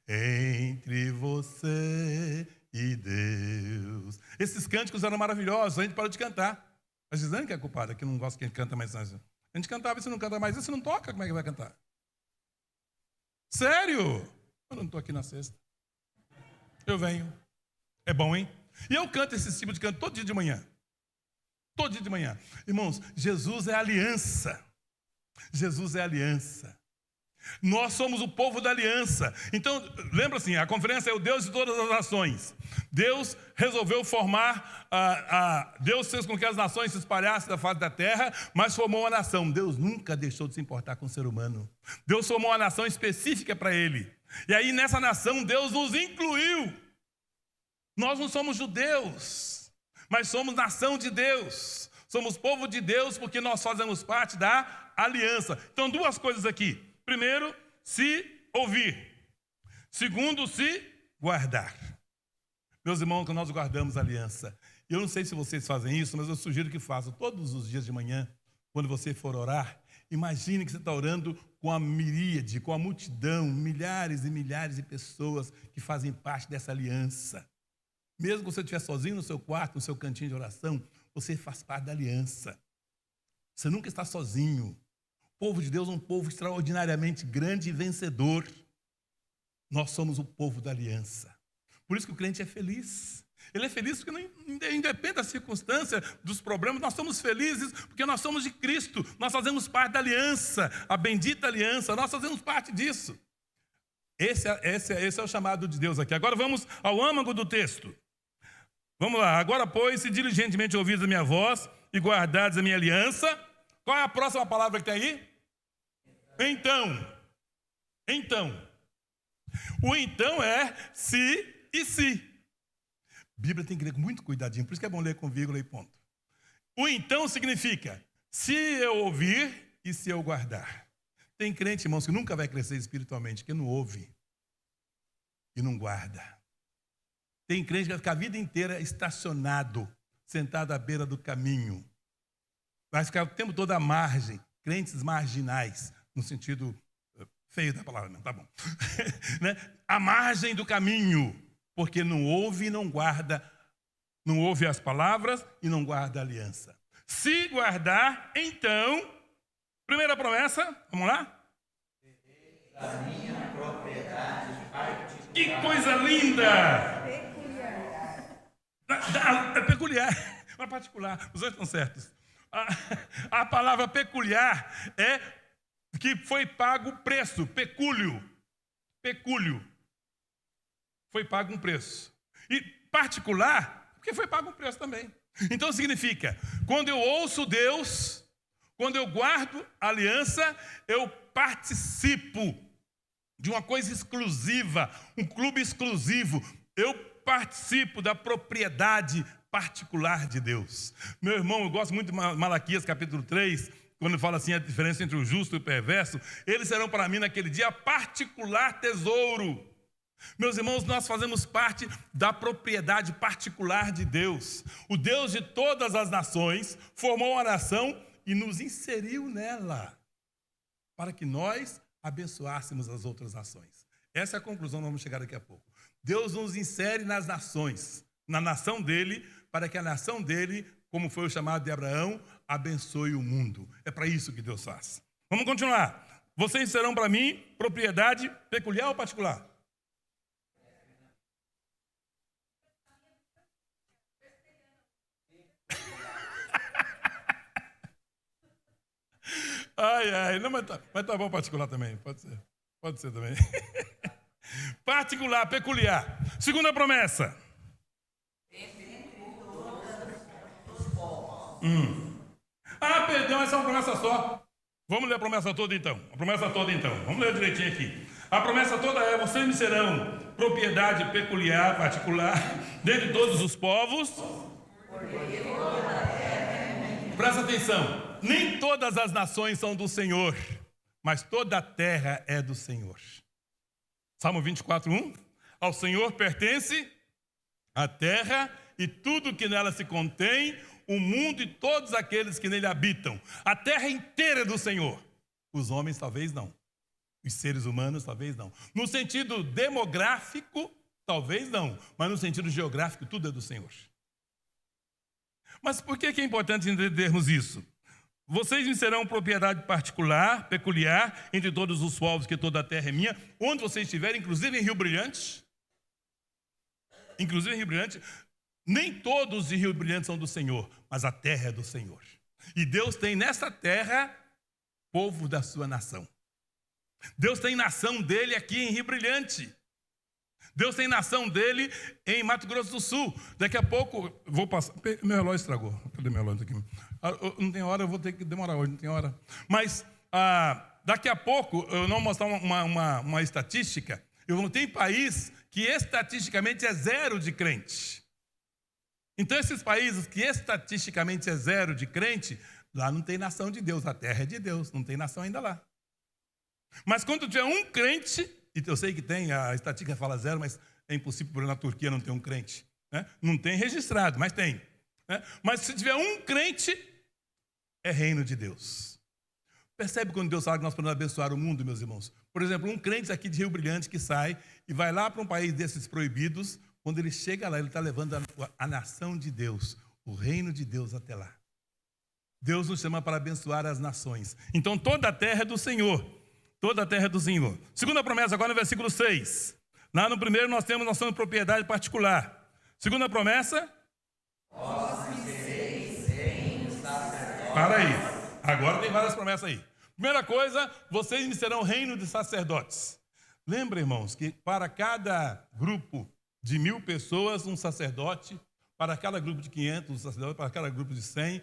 entre você e Deus. Esses cânticos eram maravilhosos, a gente parou de cantar. A Gisane que é culpada, que não gosta que a gente canta mais. A gente cantava, e se não canta mais, e se não toca, como é que vai cantar? Sério? Eu não estou aqui na sexta. Eu venho. É bom, hein? E eu canto esse tipo de canto todo dia de manhã. Todo dia de manhã. Irmãos, Jesus é aliança. Jesus é aliança. Nós somos o povo da aliança. Então, lembra assim, a conferência é o Deus de todas as nações. Deus resolveu formar, Deus fez com que as nações se espalhassem da face da terra, mas formou uma nação. Deus nunca deixou de se importar com o ser humano. Deus formou uma nação específica para Ele. E aí, nessa nação, Deus nos incluiu. Nós não somos judeus, mas somos nação de Deus. Somos povo de Deus porque nós fazemos parte da aliança. Então, duas coisas aqui. Primeiro, se ouvir. Segundo, se guardar. Meus irmãos, que nós guardamos a aliança. Eu não sei se vocês fazem isso, mas eu sugiro que façam todos os dias de manhã, quando você for orar. Imagine que você está orando com a miríade, com a multidão, milhares e milhares de pessoas que fazem parte dessa aliança. Mesmo que você estiver sozinho no seu quarto, no seu cantinho de oração, você faz parte da aliança. Você nunca está sozinho. O povo de Deus é um povo extraordinariamente grande e vencedor. Nós somos o povo da aliança. Por isso que o crente é feliz. Ele é feliz porque, independente da circunstância, dos problemas, nós somos felizes porque nós somos de Cristo. Nós fazemos parte da aliança, a bendita aliança. Nós fazemos parte disso. Esse é o chamado de Deus aqui. Agora vamos ao âmago do texto. Vamos lá. Agora, pois, se diligentemente ouvides a minha voz e guardardes a minha aliança. Qual é a próxima palavra que tem aí? Então. O então é se e se. A Bíblia tem que ler com muito cuidadinho, por isso que é bom ler com vírgula e ponto. O então significa se eu ouvir e se eu guardar. Tem crente, irmãos, que nunca vai crescer espiritualmente, que não ouve e não guarda. Tem crente que vai ficar a vida inteira estacionado, sentado à beira do caminho. Vai ficar o tempo todo à margem, crentes marginais, no sentido feio da palavra, não, tá bom. Né? À margem do caminho, porque não ouve e não guarda, não ouve as palavras e não guarda a aliança. Se guardar, então, primeira promessa, vamos lá? Da minha propriedade particular. Que coisa linda! É peculiar, mas particular, os dois estão certos. A palavra peculiar é que foi pago o preço, pecúlio. Foi pago um preço. E particular, porque foi pago um preço também. Então significa, quando eu ouço Deus, quando eu guardo a aliança, eu participo de uma coisa exclusiva, um clube exclusivo. Eu participo da propriedade particular de Deus. Meu irmão, eu gosto muito de Malaquias capítulo 3, quando fala assim a diferença entre o justo e o perverso. Eles serão para mim naquele dia particular tesouro. Meus irmãos, nós fazemos parte da propriedade particular de Deus. O Deus de todas as nações formou uma nação e nos inseriu nela, para que nós abençoássemos as outras nações. Essa é a conclusão, nós vamos chegar daqui a pouco. Deus nos insere nas nações, na nação dele, para que a nação dele, como foi o chamado de Abraão, abençoe o mundo. É para isso que Deus faz. Vamos continuar. Vocês serão para mim propriedade peculiar ou particular? Ai, não, mas tá bom particular também, pode ser também. Particular, peculiar. Segunda promessa. Perdão, essa é uma promessa só. Vamos ler a promessa toda então. Vamos ler direitinho aqui. A promessa toda é: vocês me serão propriedade peculiar, particular, dentre todos os povos. Presta atenção. Nem todas as nações são do Senhor, mas toda a terra é do Senhor. Salmo 24:1. Ao Senhor pertence a terra e tudo que nela se contém, o mundo e todos aqueles que nele habitam. A terra inteira é do Senhor. Os homens talvez não. Os seres humanos talvez não. No sentido demográfico, talvez não. Mas no sentido geográfico, tudo é do Senhor. Mas por que é importante entendermos isso? Vocês me serão propriedade particular, peculiar, entre todos os povos, que toda a terra é minha, onde vocês estiverem, inclusive em Rio Brilhante. Nem todos de Rio Brilhante são do Senhor, mas a terra é do Senhor. E Deus tem nessa terra povo da sua nação. Deus tem nação dele aqui em Rio Brilhante. Deus tem nação dele em Mato Grosso do Sul. Daqui a pouco, vou passar. Meu relógio estragou. Cadê meu relógio aqui? Não tem hora, eu vou ter que demorar hoje, não tem hora. Mas daqui a pouco, eu não vou mostrar uma estatística. Tem país que estatisticamente é zero de crente. Então, esses países que estatisticamente é zero de crente, lá não tem nação de Deus, a terra é de Deus, não tem nação ainda lá. Mas quando tiver um crente, e eu sei que tem, a estatística fala zero, mas é impossível, por exemplo, na Turquia não ter um crente. Né? Não tem registrado, mas tem. Né? Mas se tiver um crente, é reino de Deus. Percebe quando Deus fala que nós podemos abençoar o mundo, meus irmãos? Por exemplo, um crente aqui de Rio Brilhante que sai e vai lá para um país desses proibidos, quando ele chega lá, ele está levando a nação de Deus, o reino de Deus até lá. Deus nos chama para abençoar as nações. Então, toda a terra é do Senhor. Toda a terra é do Senhor. Segunda promessa, agora no versículo 6. Lá no primeiro nós temos noção de propriedade particular. Segunda promessa. Para aí. Agora tem várias promessas aí. Primeira coisa, vocês me serão reino de sacerdotes. Lembra, irmãos, que para cada grupo de 1.000 pessoas, um sacerdote. Para cada grupo de 500, um sacerdote. Para cada grupo de 100.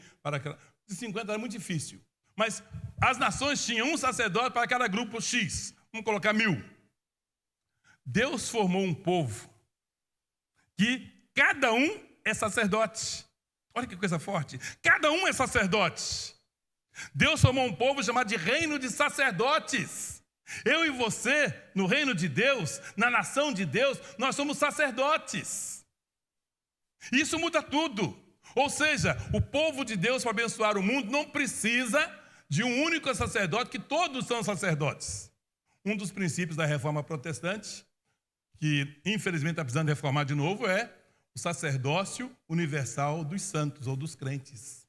De 50 era muito difícil. Mas as nações tinham um sacerdote para cada grupo X. Vamos colocar 1.000. Deus formou um povo que cada um é sacerdote. Olha que coisa forte. Cada um é sacerdote. Deus formou um povo chamado de reino de sacerdotes. Eu e você, no reino de Deus, na nação de Deus, nós somos sacerdotes. Isso muda tudo. Ou seja, o povo de Deus, para abençoar o mundo, não precisa de um único sacerdote, que todos são sacerdotes. Um dos princípios da reforma protestante, que infelizmente está precisando reformar de novo, é o sacerdócio universal dos santos ou dos crentes.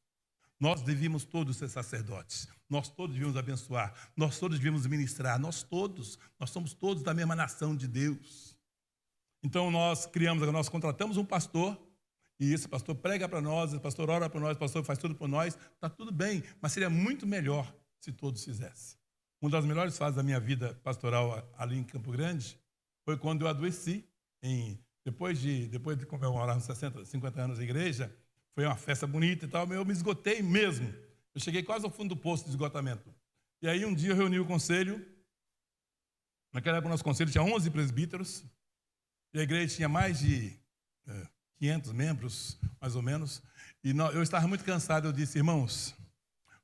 Nós devíamos todos ser sacerdotes, nós todos devíamos abençoar, nós todos devíamos ministrar, nós somos todos da mesma nação de Deus. Então nós contratamos um pastor, e esse pastor prega para nós, esse pastor ora para nós, o pastor faz tudo por nós, está tudo bem, mas seria muito melhor se todos fizessem. Uma das melhores fases da minha vida pastoral ali em Campo Grande foi quando eu adoeci, depois de comemorar uns 50 anos de igreja, foi uma festa bonita e tal, mas eu me esgotei mesmo. Eu cheguei quase ao fundo do poço de esgotamento. E aí um dia eu reuni o conselho, Naquela época, o nosso conselho tinha 11 presbíteros, e a igreja tinha mais de 500 membros, mais ou menos, e eu estava muito cansado. Eu disse: irmãos,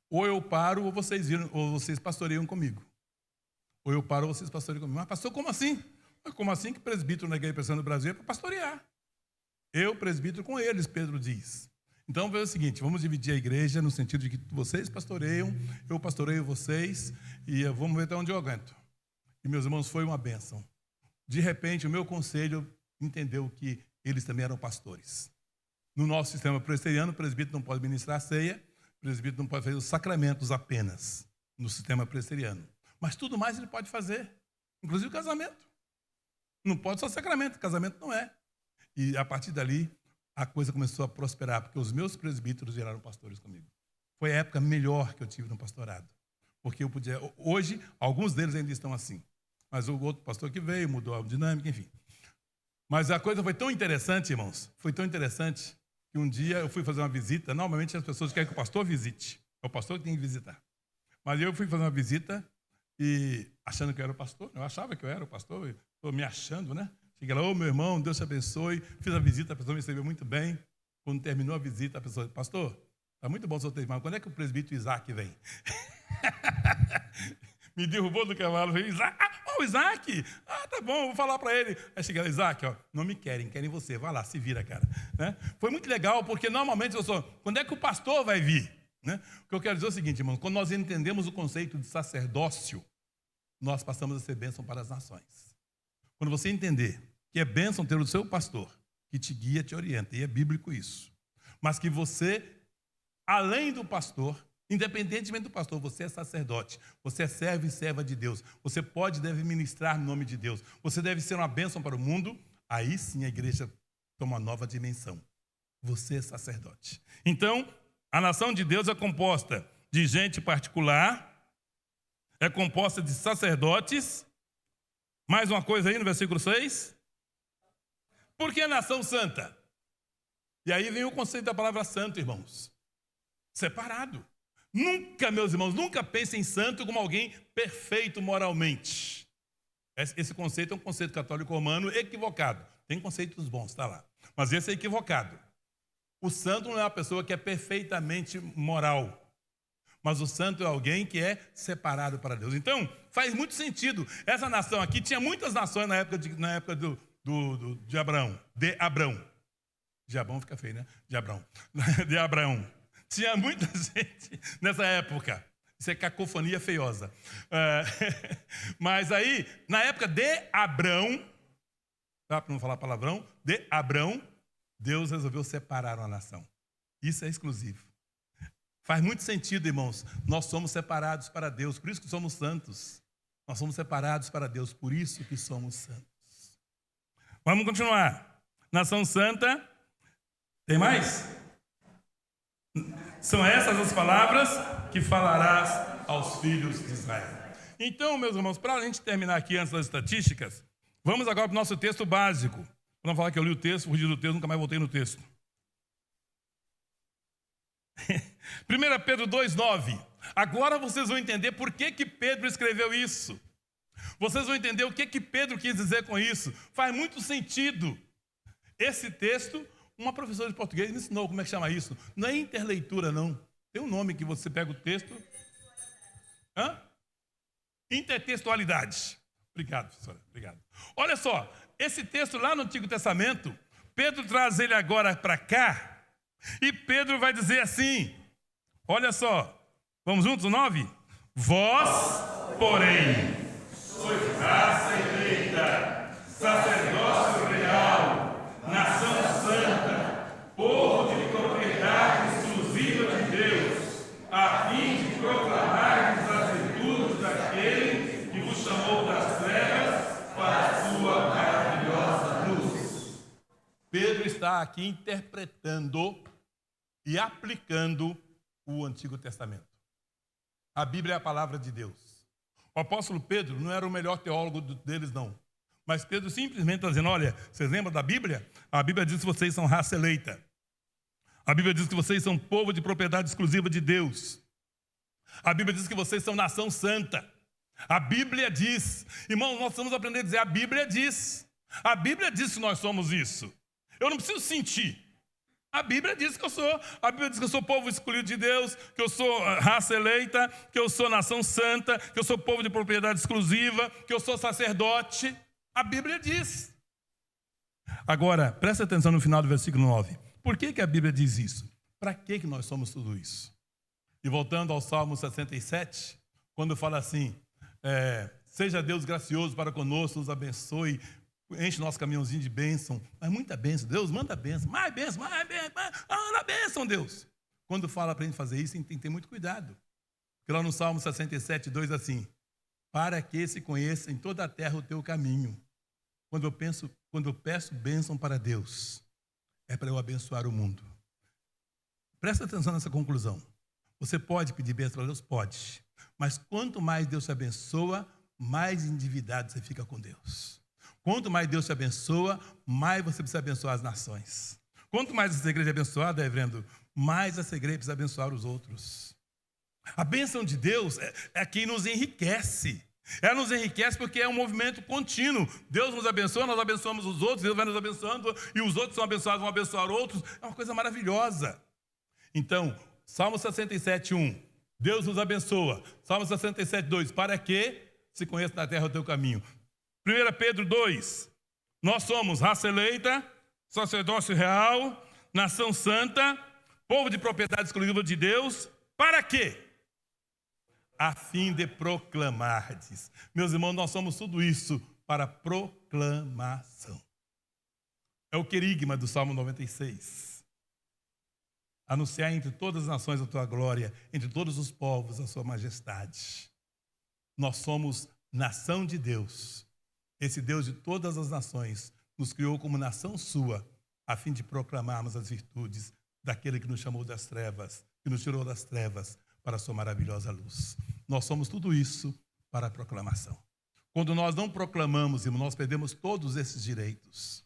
ou eu paro, ou vocês pastoreiam comigo. Ou eu paro, ou vocês pastoreiam comigo. Mas pastor, como assim? Como assim que presbítero na igreja presbiteriana do Brasil é para pastorear? Eu, presbítero, com eles, Pedro diz. Então, veja o seguinte: vamos dividir a igreja no sentido de que vocês pastoreiam, eu pastoreio vocês, e vamos ver até onde eu aguento. E, meus irmãos, foi uma bênção. De repente, o meu conselho entendeu que eles também eram pastores. No nosso sistema presbiteriano, o presbítero não pode ministrar a ceia, o presbítero não pode fazer os sacramentos apenas, no sistema presbiteriano. Mas tudo mais ele pode fazer, inclusive o casamento. Não pode só sacramento, casamento não é. E, a partir dali, a coisa começou a prosperar, porque os meus presbíteros viraram pastores comigo. Foi a época melhor que eu tive no pastorado. Porque eu podia... Hoje, alguns deles ainda estão assim. Mas o outro pastor que veio, mudou a dinâmica, enfim. Mas a coisa foi tão interessante, irmãos, foi tão interessante, que um dia eu fui fazer uma visita. Normalmente as pessoas querem que o pastor visite. É o pastor que tem que visitar. Mas eu fui fazer uma visita e achando que eu era o pastor. Eu achava que eu era o pastor, estou me achando, né? Cheguei lá: ô meu irmão, Deus te abençoe. Fiz a visita, a pessoa me recebeu muito bem. Quando terminou a visita, a pessoa disse: pastor, está muito bom o seu testemunho, quando é que o presbítero Isaac vem? Me derrubou do cavalo, veio: Isaac, o Isaac, tá bom, vou falar para ele. Aí cheguei lá: Isaac, não me querem você, vai lá, se vira, cara. Né? Foi muito legal, porque normalmente eu sou: quando é que o pastor vai vir? Né? O que eu quero dizer é o seguinte, irmãos: quando nós entendemos o conceito de sacerdócio, nós passamos a ser bênção para as nações. Quando você entender que é bênção ter o seu pastor, que te guia, te orienta, e é bíblico isso, mas que você, além do pastor, independentemente do pastor, você é sacerdote, você é servo e serva de Deus, você pode e deve ministrar no nome de Deus, você deve ser uma bênção para o mundo, aí sim a igreja toma uma nova dimensão. Você é sacerdote. Então, a nação de Deus é composta de gente particular, é composta de sacerdotes. Mais uma coisa aí no versículo 6. Por que a nação santa? E aí vem o conceito da palavra santo, irmãos. Separado. Nunca, meus irmãos, nunca pensem em santo como alguém perfeito moralmente. Esse conceito é um conceito católico romano equivocado. Tem conceitos bons, está lá. Mas esse é equivocado. O santo não é uma pessoa que é perfeitamente moral. Mas o santo é alguém que é separado para Deus. Então, faz muito sentido. Essa nação aqui tinha muitas nações na época de Abraão. De Abraão. De Abraão fica feio, né? De Abraão. De Abraão. Tinha muita gente nessa época. Isso é cacofonia feiosa. Mas aí, na época de Abraão, tá, para não falar palavrão, de Abraão, Deus resolveu separar uma nação. Isso é exclusivo. Faz muito sentido, irmãos. Nós somos separados para Deus, por isso que somos santos. Nós somos separados para Deus, por isso que somos santos. Vamos continuar. Nação santa. Tem mais? São essas as palavras que falarás aos filhos de Israel. Então, meus irmãos, para a gente terminar aqui antes das estatísticas, vamos agora para o nosso texto básico. Para não falar que eu li o texto, fugi do texto, nunca mais voltei no texto. 1 Pedro 2,9. Agora vocês vão entender por que Pedro escreveu isso. Vocês vão entender o que Pedro quis dizer com isso. Faz muito sentido. Esse texto, uma professora de português me ensinou como é que chama isso. Não é interleitura, não. Tem um nome que você pega o texto. Intertextualidade. Obrigado, professora. Obrigado. Olha só, esse texto lá no Antigo Testamento, Pedro traz ele agora para cá. E Pedro vai dizer assim, olha só, vamos juntos, o 9? Vós, porém, sois raça eleita, sacerdócio real, nação santa, povo de propriedade exclusiva de Deus, a fim de proclamardes as virtudes daquele que vos chamou das trevas para a sua maravilhosa luz. Pedro está aqui interpretando e aplicando o Antigo Testamento. A Bíblia é a palavra de Deus. O apóstolo Pedro não era o melhor teólogo deles, não. Mas Pedro simplesmente está dizendo, olha, vocês lembram da Bíblia? A Bíblia diz que vocês são raça eleita. A Bíblia diz que vocês são povo de propriedade exclusiva de Deus. A Bíblia diz que vocês são nação santa. A Bíblia diz. Irmão, nós vamos aprender a dizer, a Bíblia diz. A Bíblia diz que nós somos isso. Eu não preciso sentir. A Bíblia diz que eu sou. A Bíblia diz que eu sou povo escolhido de Deus, que eu sou raça eleita, que eu sou nação santa, que eu sou povo de propriedade exclusiva, que eu sou sacerdote. A Bíblia diz. Agora, presta atenção no final do versículo 9. Por que a Bíblia diz isso? Para que nós somos tudo isso? E voltando ao Salmo 67, quando fala assim, seja Deus gracioso para conosco, nos abençoe, enche nosso caminhãozinho de bênção, mas muita bênção, Deus manda bênção, mais bênção, manda bênção, Deus. Quando fala para a gente fazer isso, a gente tem que ter muito cuidado. Porque lá no Salmo 67, 2, assim, para que se conheça em toda a terra o teu caminho. Quando eu peço bênção para Deus, é para eu abençoar o mundo. Presta atenção nessa conclusão. Você pode pedir bênção para Deus? Pode. Mas quanto mais Deus te abençoa, mais endividado você fica com Deus. Quanto mais Deus te abençoa, mais você precisa abençoar as nações. Quanto mais essa igreja é abençoada, reverendo, mais essa igreja precisa abençoar os outros. A bênção de Deus é quem nos enriquece. Ela nos enriquece porque é um movimento contínuo. Deus nos abençoa, nós abençoamos os outros, Deus vai nos abençoando, e os outros são abençoados, vão abençoar outros. É uma coisa maravilhosa. Então, Salmo 67, 1, Deus nos abençoa. Salmo 67, 2, para que se conheça na terra o teu caminho. 1 Pedro 2, nós somos raça eleita, sacerdócio real, nação santa, povo de propriedade exclusiva de Deus. Para quê? A fim de proclamardes. Meus irmãos, nós somos tudo isso para proclamação. É o querigma do Salmo 96. Anunciar entre todas as nações a tua glória, entre todos os povos a sua majestade. Nós somos nação de Deus. Esse Deus de todas as nações nos criou como nação sua, a fim de proclamarmos as virtudes daquele que nos chamou das trevas, que nos tirou das trevas para a sua maravilhosa luz. Nós somos tudo isso para a proclamação. Quando nós não proclamamos, irmão, nós perdemos todos esses direitos.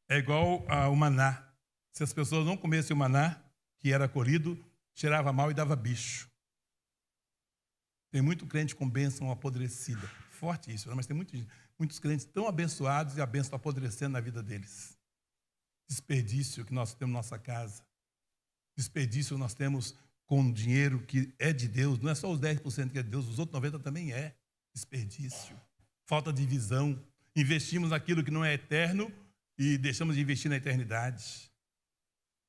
É igual ao maná. Se as pessoas não comessem o maná, que era colhido, cheirava mal e dava bicho. Tem muito crente com bênção apodrecida. Forte isso, mas tem muitos crentes tão abençoados e a bênção apodrecendo na vida deles. Desperdício que nós temos na nossa casa. Desperdício que nós temos com dinheiro que é de Deus. Não é só os 10% que é de Deus, os outros 90% também é. Desperdício. Falta de visão. Investimos naquilo que não é eterno e deixamos de investir na eternidade.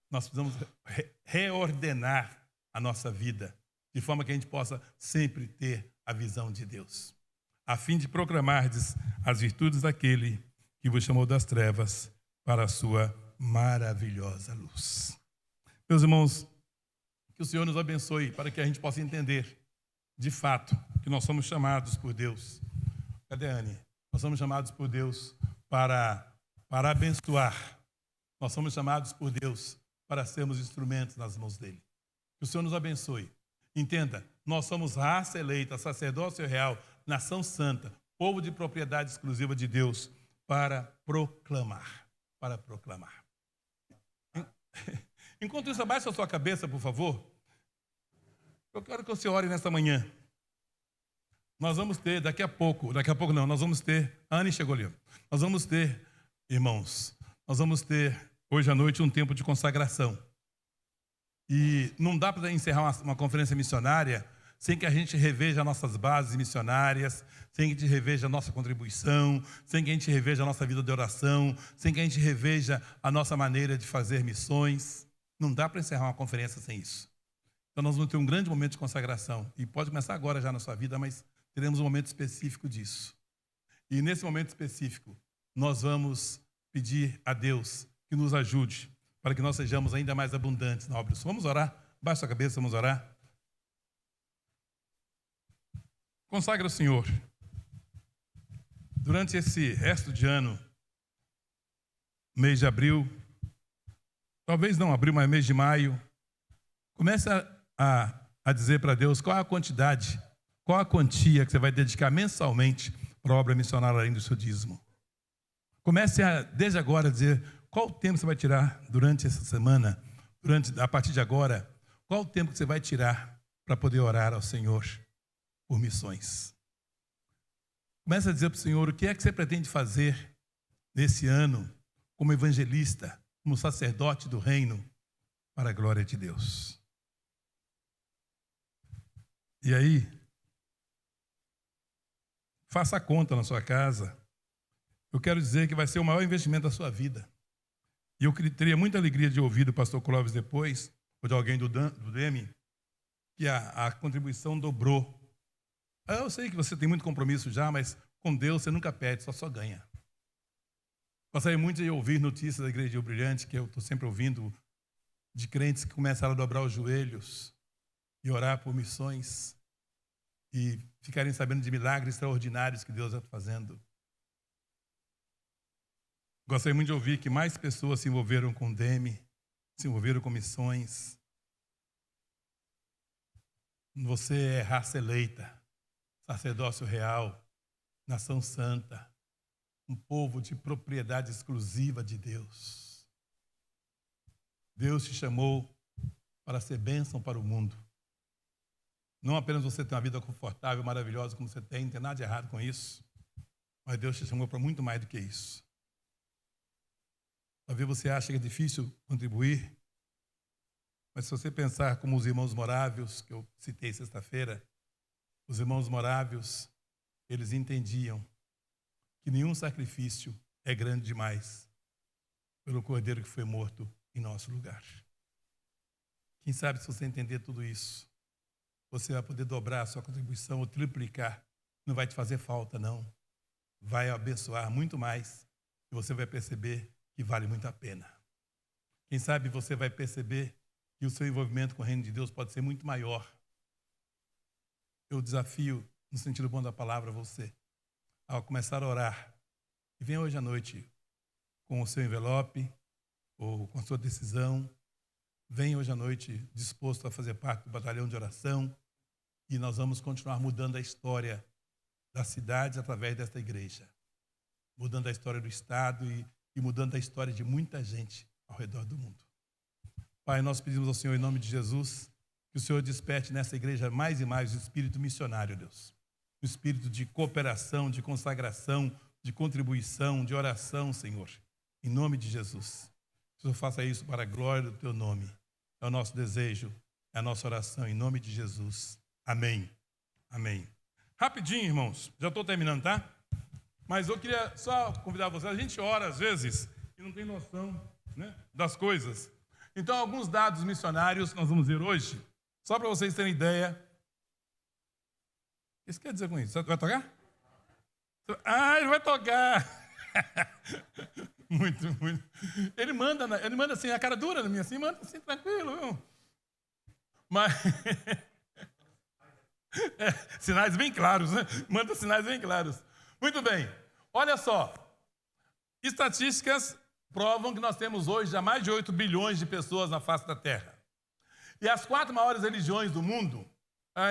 Nós precisamos reordenar a nossa vida, de forma que a gente possa sempre ter a visão de Deus, a fim de proclamardes as virtudes daquele que vos chamou das trevas para a sua maravilhosa luz. Meus irmãos, que o Senhor nos abençoe para que a gente possa entender, de fato, que nós somos chamados por Deus. Cadê a Anne? Nós somos chamados por Deus para abençoar. Nós somos chamados por Deus para sermos instrumentos nas mãos dele. Que o Senhor nos abençoe. Entenda, nós somos raça eleita, sacerdócio real, nação santa, povo de propriedade exclusiva de Deus, para proclamar. Para proclamar. Enquanto isso, abaixa a sua cabeça, por favor. Eu quero que você ore nesta manhã. Nós vamos ter, daqui a pouco não, nós vamos ter, a Anne chegou ali, nós vamos ter, irmãos, nós vamos ter hoje à noite um tempo de consagração. E não dá para encerrar uma conferência missionária sem que a gente reveja nossas bases missionárias, sem que a gente reveja a nossa contribuição, sem que a gente reveja a nossa vida de oração, sem que a gente reveja a nossa maneira de fazer missões. Não dá para encerrar uma conferência sem isso. Então nós vamos ter um grande momento de consagração. E pode começar agora já na sua vida, mas teremos um momento específico disso. E nesse momento específico, nós vamos pedir a Deus que nos ajude para que nós sejamos ainda mais abundantes na obra do Senhor. Vamos orar? Baixa a cabeça, vamos orar. Consagra o Senhor. Durante esse resto de ano, mês de abril, talvez não abril, mas mês de maio, comece a dizer para Deus qual é a quantidade, qual a quantia que você vai dedicar mensalmente para a obra missionária além do seu dízimo. Comece desde agora a dizer qual o tempo você vai tirar durante essa semana, a partir de agora, qual o tempo que você vai tirar para poder orar ao Senhor por missões. Comece a dizer para o Senhor o que é que você pretende fazer nesse ano como evangelista, como sacerdote do reino, para a glória de Deus. E aí, faça a conta na sua casa. Eu quero dizer que vai ser o maior investimento da sua vida. E eu teria muita alegria de ouvir do pastor Clóvis depois, ou de alguém do DEME, que a contribuição dobrou. Eu sei que você tem muito compromisso já, mas com Deus você nunca perde, só ganha. Gostaria muito de ouvir notícias da Igreja Rio Brilhante, que eu estou sempre ouvindo, de crentes que começaram a dobrar os joelhos e orar por missões e ficarem sabendo de milagres extraordinários que Deus está fazendo. Gostaria muito de ouvir que mais pessoas se envolveram com o DEME, se envolveram com missões. Você é raça eleita, sacerdócio real, nação santa, um povo de propriedade exclusiva de Deus. Deus te chamou para ser bênção para o mundo. Não apenas você ter uma vida confortável, maravilhosa como você tem, não tem nada de errado com isso, mas Deus te chamou para muito mais do que isso. Talvez você ache que é difícil contribuir, mas se você pensar como os irmãos morávios, que eu citei sexta-feira, os irmãos morávios, eles entendiam que nenhum sacrifício é grande demais pelo cordeiro que foi morto em nosso lugar. Quem sabe se você entender tudo isso, você vai poder dobrar a sua contribuição ou triplicar. Não vai te fazer falta, não. Vai abençoar muito mais e você vai perceber que vale muito a pena. Quem sabe você vai perceber que o seu envolvimento com o reino de Deus pode ser muito maior. Eu desafio, no sentido bom da palavra, você, ao começar a orar, e venha hoje à noite com o seu envelope ou com a sua decisão, venha hoje à noite disposto a fazer parte do batalhão de oração e nós vamos continuar mudando a história das cidades através desta igreja, mudando a história do Estado e mudando a história de muita gente ao redor do mundo. Pai, nós pedimos ao Senhor, em nome de Jesus, que o Senhor desperte nessa igreja mais e mais o espírito missionário, Deus. O espírito de cooperação, de consagração, de contribuição, de oração, Senhor. Em nome de Jesus. Que o Senhor faça isso para a glória do Teu nome. É o nosso desejo, é a nossa oração, em nome de Jesus. Amém. Amém. Rapidinho, irmãos. Já estou terminando, tá? Mas eu queria só convidar vocês. A gente ora, às vezes, e não tem noção, né, das coisas. Então, alguns dados missionários nós vamos ver hoje, só para vocês terem ideia. O que isso quer dizer com isso? Você vai tocar? Ah, ele vai tocar! Muito. Ele manda assim, a cara dura na minha, assim, manda assim, tranquilo, viu? Mas... sinais bem claros, né? Manda sinais bem claros. Muito bem, olha só. Estatísticas provam que nós temos hoje já mais de 8 bilhões de pessoas na face da Terra. E as 4 maiores religiões do mundo,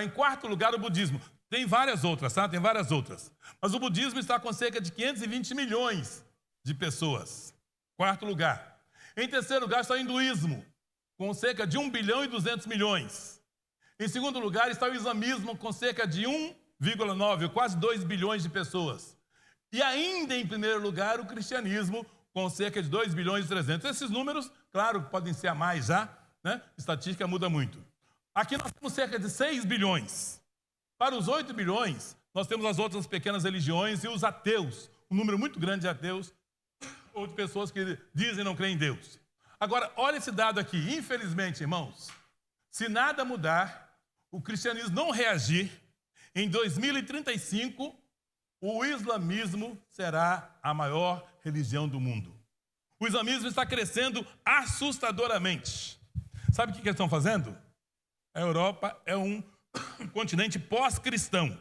em quarto lugar o budismo. Tem várias outras, tá? Tem várias outras. Mas o budismo está com cerca de 520 milhões de pessoas. Quarto lugar. Em terceiro lugar está o hinduísmo, com cerca de 1 bilhão e 200 milhões. Em segundo lugar está o islamismo, com cerca de 1,9, quase 2 bilhões de pessoas. E ainda em primeiro lugar o cristianismo, com cerca de 2 bilhões e 300. Esses números, claro, podem ser a mais já, né? Estatística muda muito. Aqui nós temos cerca de 6 bilhões. Para os 8 bilhões, nós temos as outras pequenas religiões e os ateus, um número muito grande de ateus, ou de pessoas que dizem não crer em Deus. Agora, olha esse dado aqui. Infelizmente, irmãos, se nada mudar, o cristianismo não reagir, em 2035, o islamismo será a maior religião do mundo. O islamismo está crescendo assustadoramente. Sabe o que eles estão fazendo? A Europa é um continente pós-cristão.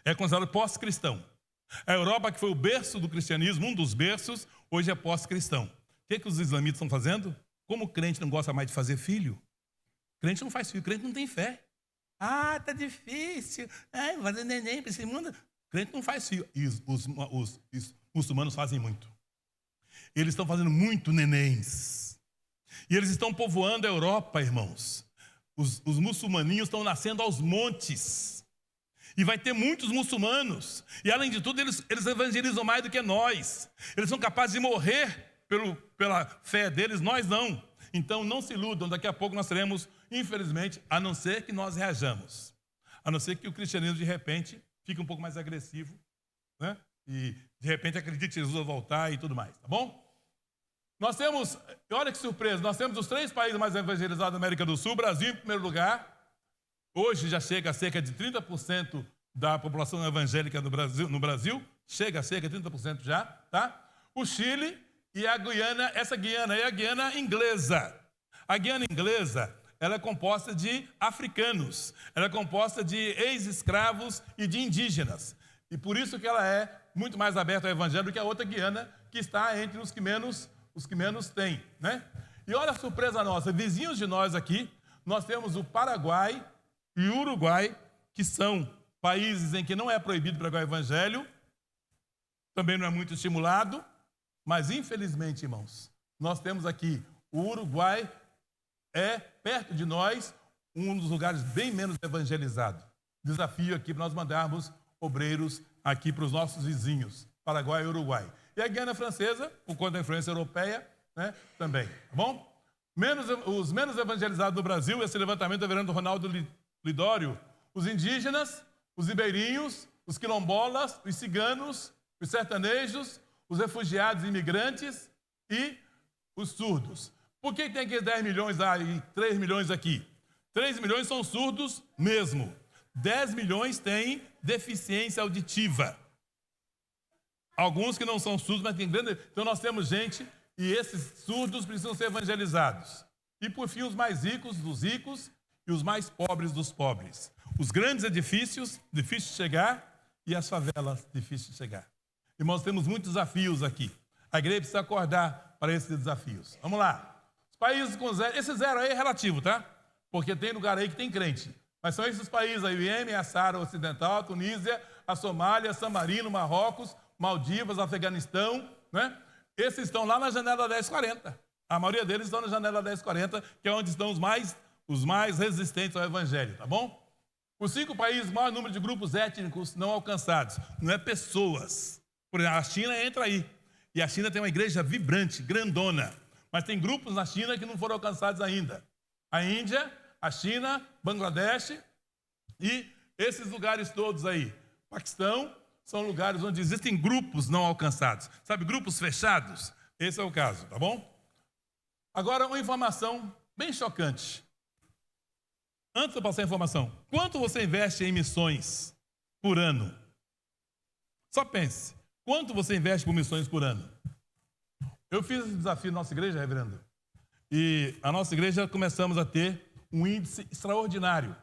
É considerado pós-cristão. A Europa, que foi o berço do cristianismo, um dos berços, hoje é pós-cristão. O que os islamitas estão fazendo? Como o crente não gosta mais de fazer filho, crente não faz filho, crente não tem fé. Ah, tá difícil. Ai, fazer neném para esse mundo. Crente não faz filho. E os muçulmanos fazem muito. Eles estão fazendo muito nenéns. E eles estão povoando a Europa, irmãos. Os muçulmaninhos estão nascendo aos montes. E vai ter muitos muçulmanos. E, além de tudo, eles evangelizam mais do que nós. Eles são capazes de morrer pela fé deles, nós não. Então, não se iludam, daqui a pouco nós teremos, infelizmente, a não ser que nós reajamos. A não ser que o cristianismo, de repente, fique um pouco mais agressivo, né? E, de repente, acredite que Jesus vai voltar e tudo mais, tá bom? Nós temos, olha que surpresa, nós temos os 3 países mais evangelizados da América do Sul, Brasil em primeiro lugar. Hoje já chega a cerca de 30% da população evangélica no Brasil, chega a cerca de 30% já, tá? O Chile e a Guiana, essa Guiana é a Guiana inglesa. A Guiana inglesa, ela é composta de africanos, ela é composta de ex-escravos e de indígenas. E por isso que ela é muito mais aberta ao evangelho do que a outra Guiana, que está entre os que menos têm, né? E olha a surpresa nossa, vizinhos de nós aqui, nós temos o Paraguai e o Uruguai, que são países em que não é proibido pregar o evangelho, também não é muito estimulado, mas infelizmente, irmãos, nós temos aqui o Uruguai, é perto de nós um dos lugares bem menos evangelizado. Desafio aqui para nós mandarmos obreiros aqui para os nossos vizinhos, Paraguai e Uruguai. E a Guiana Francesa, por conta da influência europeia, né, também, tá bom? Os menos evangelizados do Brasil, esse levantamento do reverendo Ronaldo Lidório, os indígenas, os ribeirinhos, os quilombolas, os ciganos, os sertanejos, os refugiados e imigrantes e os surdos. Por que tem aqueles 10 milhões lá e 3 milhões aqui? 3 milhões são surdos mesmo. 10 milhões têm deficiência auditiva. Alguns que não são surdos, mas tem grande... Então nós temos gente e esses surdos precisam ser evangelizados. E por fim, os mais ricos dos ricos e os mais pobres dos pobres. Os grandes edifícios, difíceis de chegar, e as favelas, difíceis de chegar. Irmãos, temos muitos desafios aqui. A igreja precisa acordar para esses desafios. Vamos lá. Os países com zero, esse zero aí é relativo, tá? Porque tem lugar aí que tem crente. Mas são esses países aí, o Iêmen, a Saara Ocidental, a Tunísia, a Somália, San Marino, Marrocos, Maldivas, Afeganistão, né? Esses estão lá na janela 1040. A maioria deles estão na janela 1040, que é onde estão os mais resistentes ao evangelho, tá bom? Os 5 países, maior número de grupos étnicos não alcançados. Não é pessoas. Por exemplo, a China entra aí. E a China tem uma igreja vibrante, grandona. Mas tem grupos na China que não foram alcançados ainda. A Índia, a China, Bangladesh e esses lugares todos aí. Paquistão, são lugares onde existem grupos não alcançados. Sabe, grupos fechados? Esse é o caso, tá bom? Agora, uma informação bem chocante. Antes de eu passar a informação, quanto você investe em missões por ano? Só pense, quanto você investe por missões por ano? Eu fiz esse desafio na nossa igreja, reverendo, e a nossa igreja começamos a ter um índice extraordinário.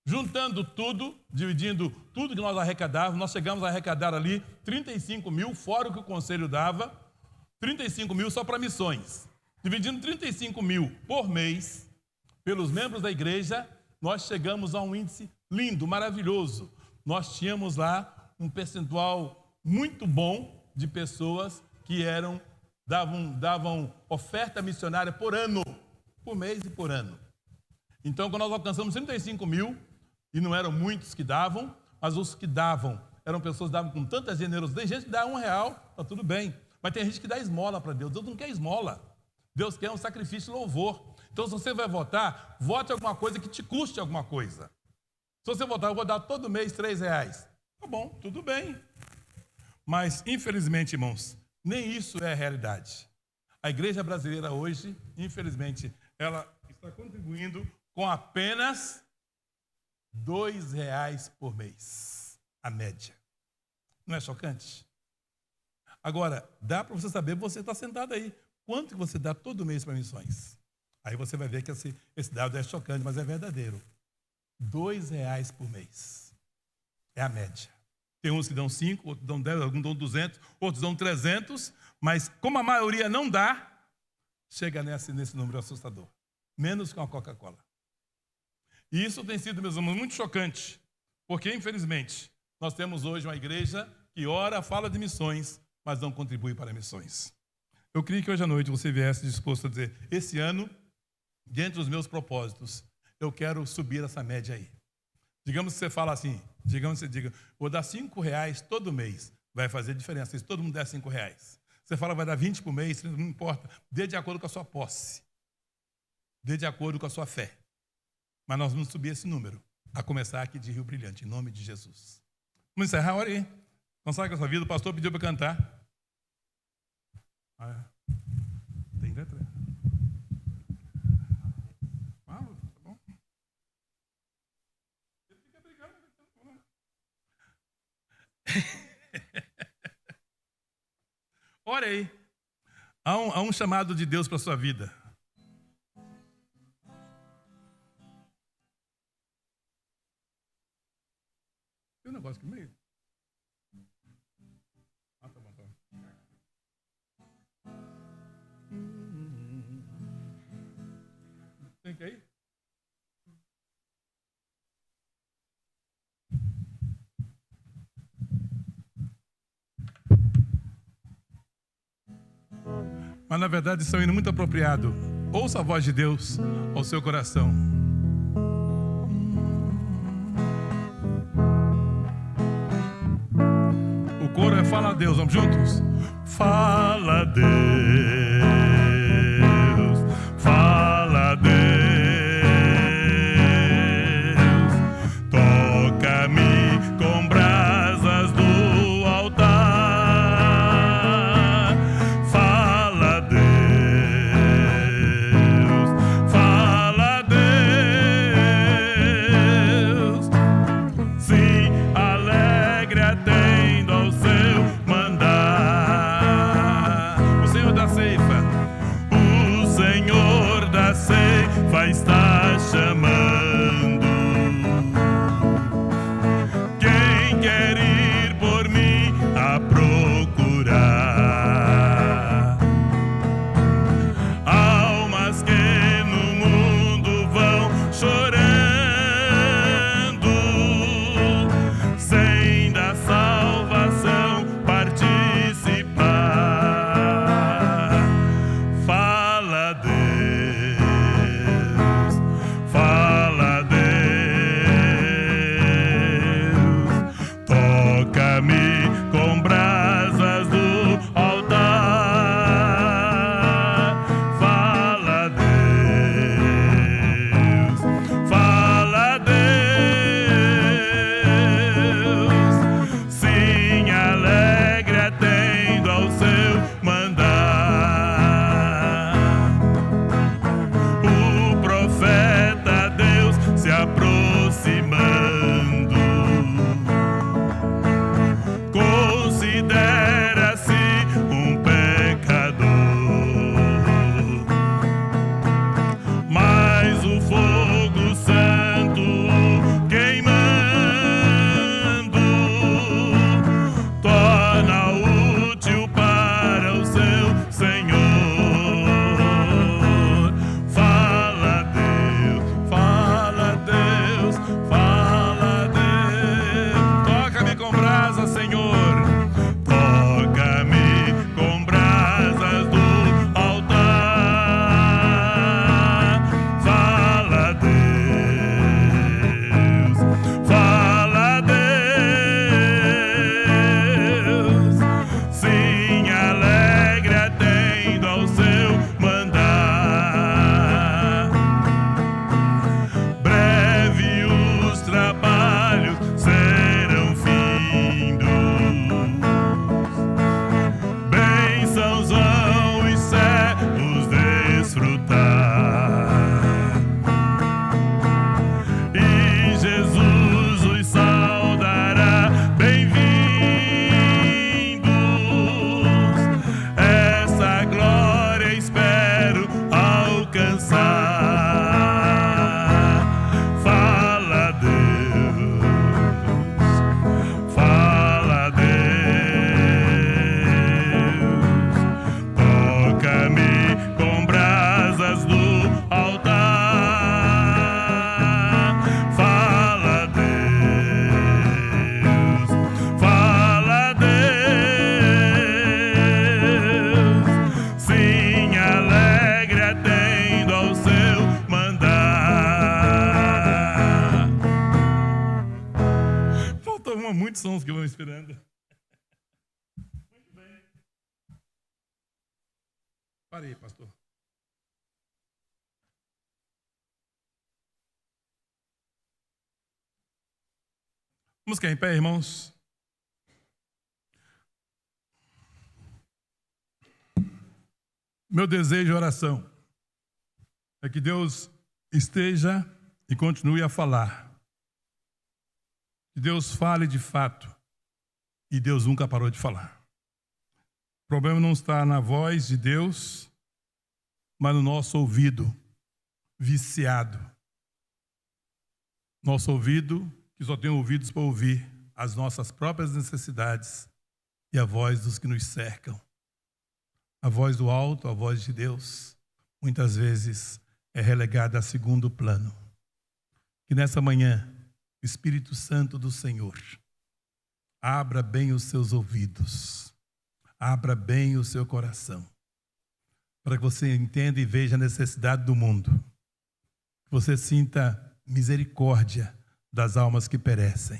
Juntando tudo, dividindo tudo que nós arrecadávamos, nós chegamos a arrecadar ali 35 mil, fora o que o conselho dava, 35 mil só para missões. Dividindo 35 mil por mês, pelos membros da igreja, nós chegamos a um índice lindo, maravilhoso. Nós tínhamos lá um percentual muito bom de pessoas que davam oferta missionária por ano, por mês e por ano. Então, quando nós alcançamos 35 mil, e não eram muitos que davam, mas os que davam, eram pessoas que davam com tanta generosidade. Tem gente que dá R$1, está tudo bem. Mas tem gente que dá esmola para Deus. Deus não quer esmola. Deus quer um sacrifício de louvor. Então, se você vai votar, vote alguma coisa que te custe alguma coisa. Se você votar, eu vou dar todo mês R$3. Tá bom, tudo bem. Mas, infelizmente, irmãos, nem isso é a realidade. A igreja brasileira hoje, infelizmente, ela está contribuindo com apenas R$2 por mês, a média. Não é chocante? Agora, dá para você saber, você está sentado aí, quanto que você dá todo mês para missões? Aí você vai ver que esse dado é chocante, mas é verdadeiro. R$2 por mês. É a média. Tem uns que dão 5, outros dão 10, alguns dão 200, outros dão 300, mas como a maioria não dá, chega nesse número assustador. Menos que uma Coca-Cola. E isso tem sido, meus irmãos, muito chocante, porque, infelizmente, nós temos hoje uma igreja que ora, fala de missões, mas não contribui para missões. Eu queria que hoje à noite você viesse disposto a dizer, esse ano, dentro dos meus propósitos, eu quero subir essa média aí. Digamos que você fala assim, digamos que você diga, vou dar R$5 todo mês. Vai fazer diferença. Se todo mundo der R$5. Você fala, vai dar 20 por mês, não importa. Dê de acordo com a sua posse. Dê de acordo com a sua fé. Mas nós vamos subir esse número, a começar aqui de Rio Brilhante, em nome de Jesus. Vamos encerrar, ora aí. Consagra a sua vida, o pastor pediu para cantar. Tem letra? Tá bom. Ele fica brigando. Ora aí. Há um chamado de Deus para a sua vida. Tem um negócio aqui no meio? Tá bom, tá bom. Tem que ir? Mas na verdade isso é um hino muito apropriado. Ouça a voz de Deus ao seu coração. O coro é Fala a Deus, vamos juntos? Fala a Deus, fala a Deus, toca-me com brasas do altar. Fala a Deus, fala a Deus, sim, alegre atendo ao seu mandar. O Senhor da ceifa, o Senhor da ceifa está chamando. Quem quer ir por mim a procurar? Almas que no mundo vão chorando, sem da salvação participar. Fala a Deus, fala a Deus, toca-me com brasas do altar. Fala a Deus, fala a Deus, sim, alegre atendo ao seu mandar. O profeta Deus se aproximando, considera-se um pecador, mas o fogo santo o queimando torna útil para o seu Senhor. Fala a Deus, fala a Deus, fala muitos sons que vão esperando. Muito bem. Parei, pastor. Vamos ficar em pé, irmãos. Meu desejo e oração é que Deus esteja e continue a falar. Que Deus fale de fato. E Deus nunca parou de falar. O problema não está na voz de Deus, mas no nosso ouvido viciado. Nosso ouvido que só tem ouvidos para ouvir as nossas próprias necessidades e a voz dos que nos cercam. A voz do alto, a voz de Deus, muitas vezes é relegada a segundo plano. Que nessa manhã, o Espírito Santo do Senhor abra bem os seus ouvidos, abra bem o seu coração, para que você entenda e veja a necessidade do mundo. Que você sinta misericórdia das almas que perecem.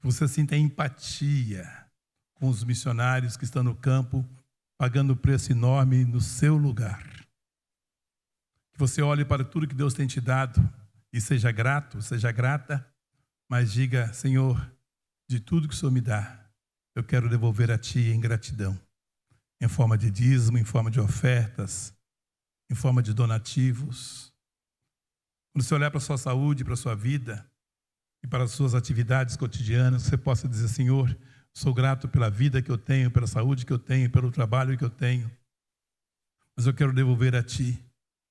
Que você sinta empatia com os missionários que estão no campo, pagando um preço enorme no seu lugar. Que você olhe para tudo que Deus tem te dado e seja grato, seja grata, mas diga: Senhor, de tudo que o Senhor me dá, eu quero devolver a Ti em gratidão, em forma de dízimo, em forma de ofertas, em forma de donativos. Quando você olhar para a sua saúde, para a sua vida e para as suas atividades cotidianas, você possa dizer: Senhor, sou grato pela vida que eu tenho, pela saúde que eu tenho, pelo trabalho que eu tenho, mas eu quero devolver a Ti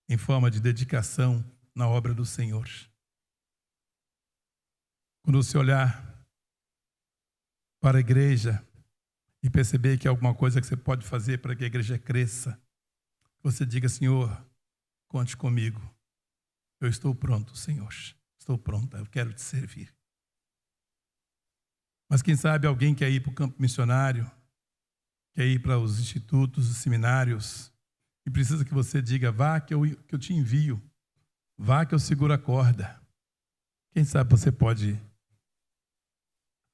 em forma de dedicação na obra do Senhor. Quando você olhar para a igreja e perceber que há alguma coisa que você pode fazer para que a igreja cresça, você diga: Senhor, conte comigo. Eu estou pronto, Senhor. Estou pronta, eu quero te servir. Mas quem sabe alguém quer ir para o campo missionário, quer ir para os institutos, os seminários, e precisa que você diga: vá que eu te envio, vá que eu seguro a corda. Quem sabe você pode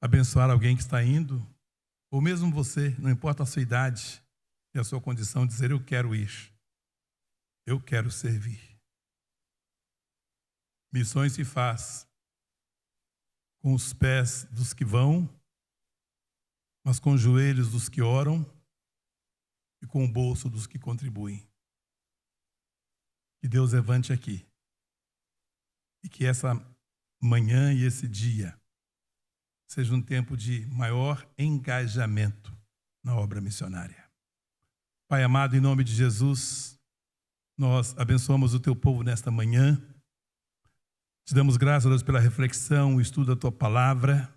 abençoar alguém que está indo, ou mesmo você, não importa a sua idade e a sua condição, dizer: eu quero ir, eu quero servir. Missões se faz com os pés dos que vão, mas com os joelhos dos que oram e com o bolso dos que contribuem. Que Deus levante aqui e que essa manhã e esse dia seja um tempo de maior engajamento na obra missionária. Pai amado, em nome de Jesus, nós abençoamos o Teu povo nesta manhã. Te damos graças, Deus, pela reflexão, o estudo da Tua palavra.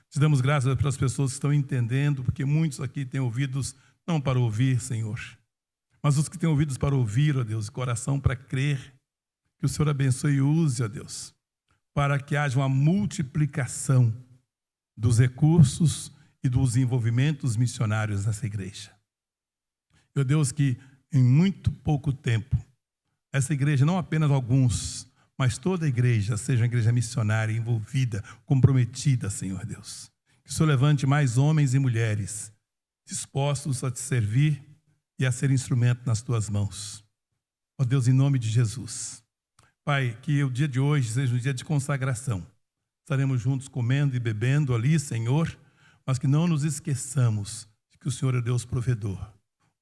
Te damos graças, Deus, pelas pessoas que estão entendendo, porque muitos aqui têm ouvidos não para ouvir, Senhor, mas os que têm ouvidos para ouvir, ó Deus, coração para crer. Que o Senhor abençoe e use, ó Deus, para que haja uma multiplicação dos recursos e dos envolvimentos missionários nessa igreja. Ó Deus, que em muito pouco tempo, essa igreja, não apenas alguns, mas toda a igreja seja uma igreja missionária, envolvida, comprometida, Senhor Deus. Que o Senhor levante mais homens e mulheres dispostos a te servir e a ser instrumento nas Tuas mãos. Ó Deus, em nome de Jesus. Pai, que o dia de hoje seja um dia de consagração. Estaremos juntos comendo e bebendo ali, Senhor, mas que não nos esqueçamos de que o Senhor é Deus provedor.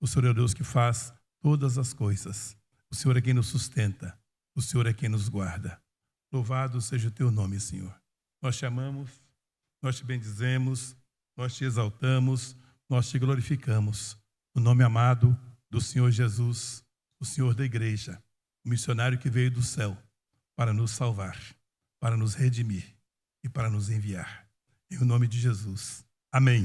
O Senhor é o Deus que faz todas as coisas. O Senhor é quem nos sustenta. O Senhor é quem nos guarda. Louvado seja o Teu nome, Senhor. Nós te amamos, nós te bendizemos, nós te exaltamos, nós te glorificamos. O nome amado do Senhor Jesus, o Senhor da igreja, o missionário que veio do céu para nos salvar, para nos redimir e para nos enviar. Em nome de Jesus. Amém.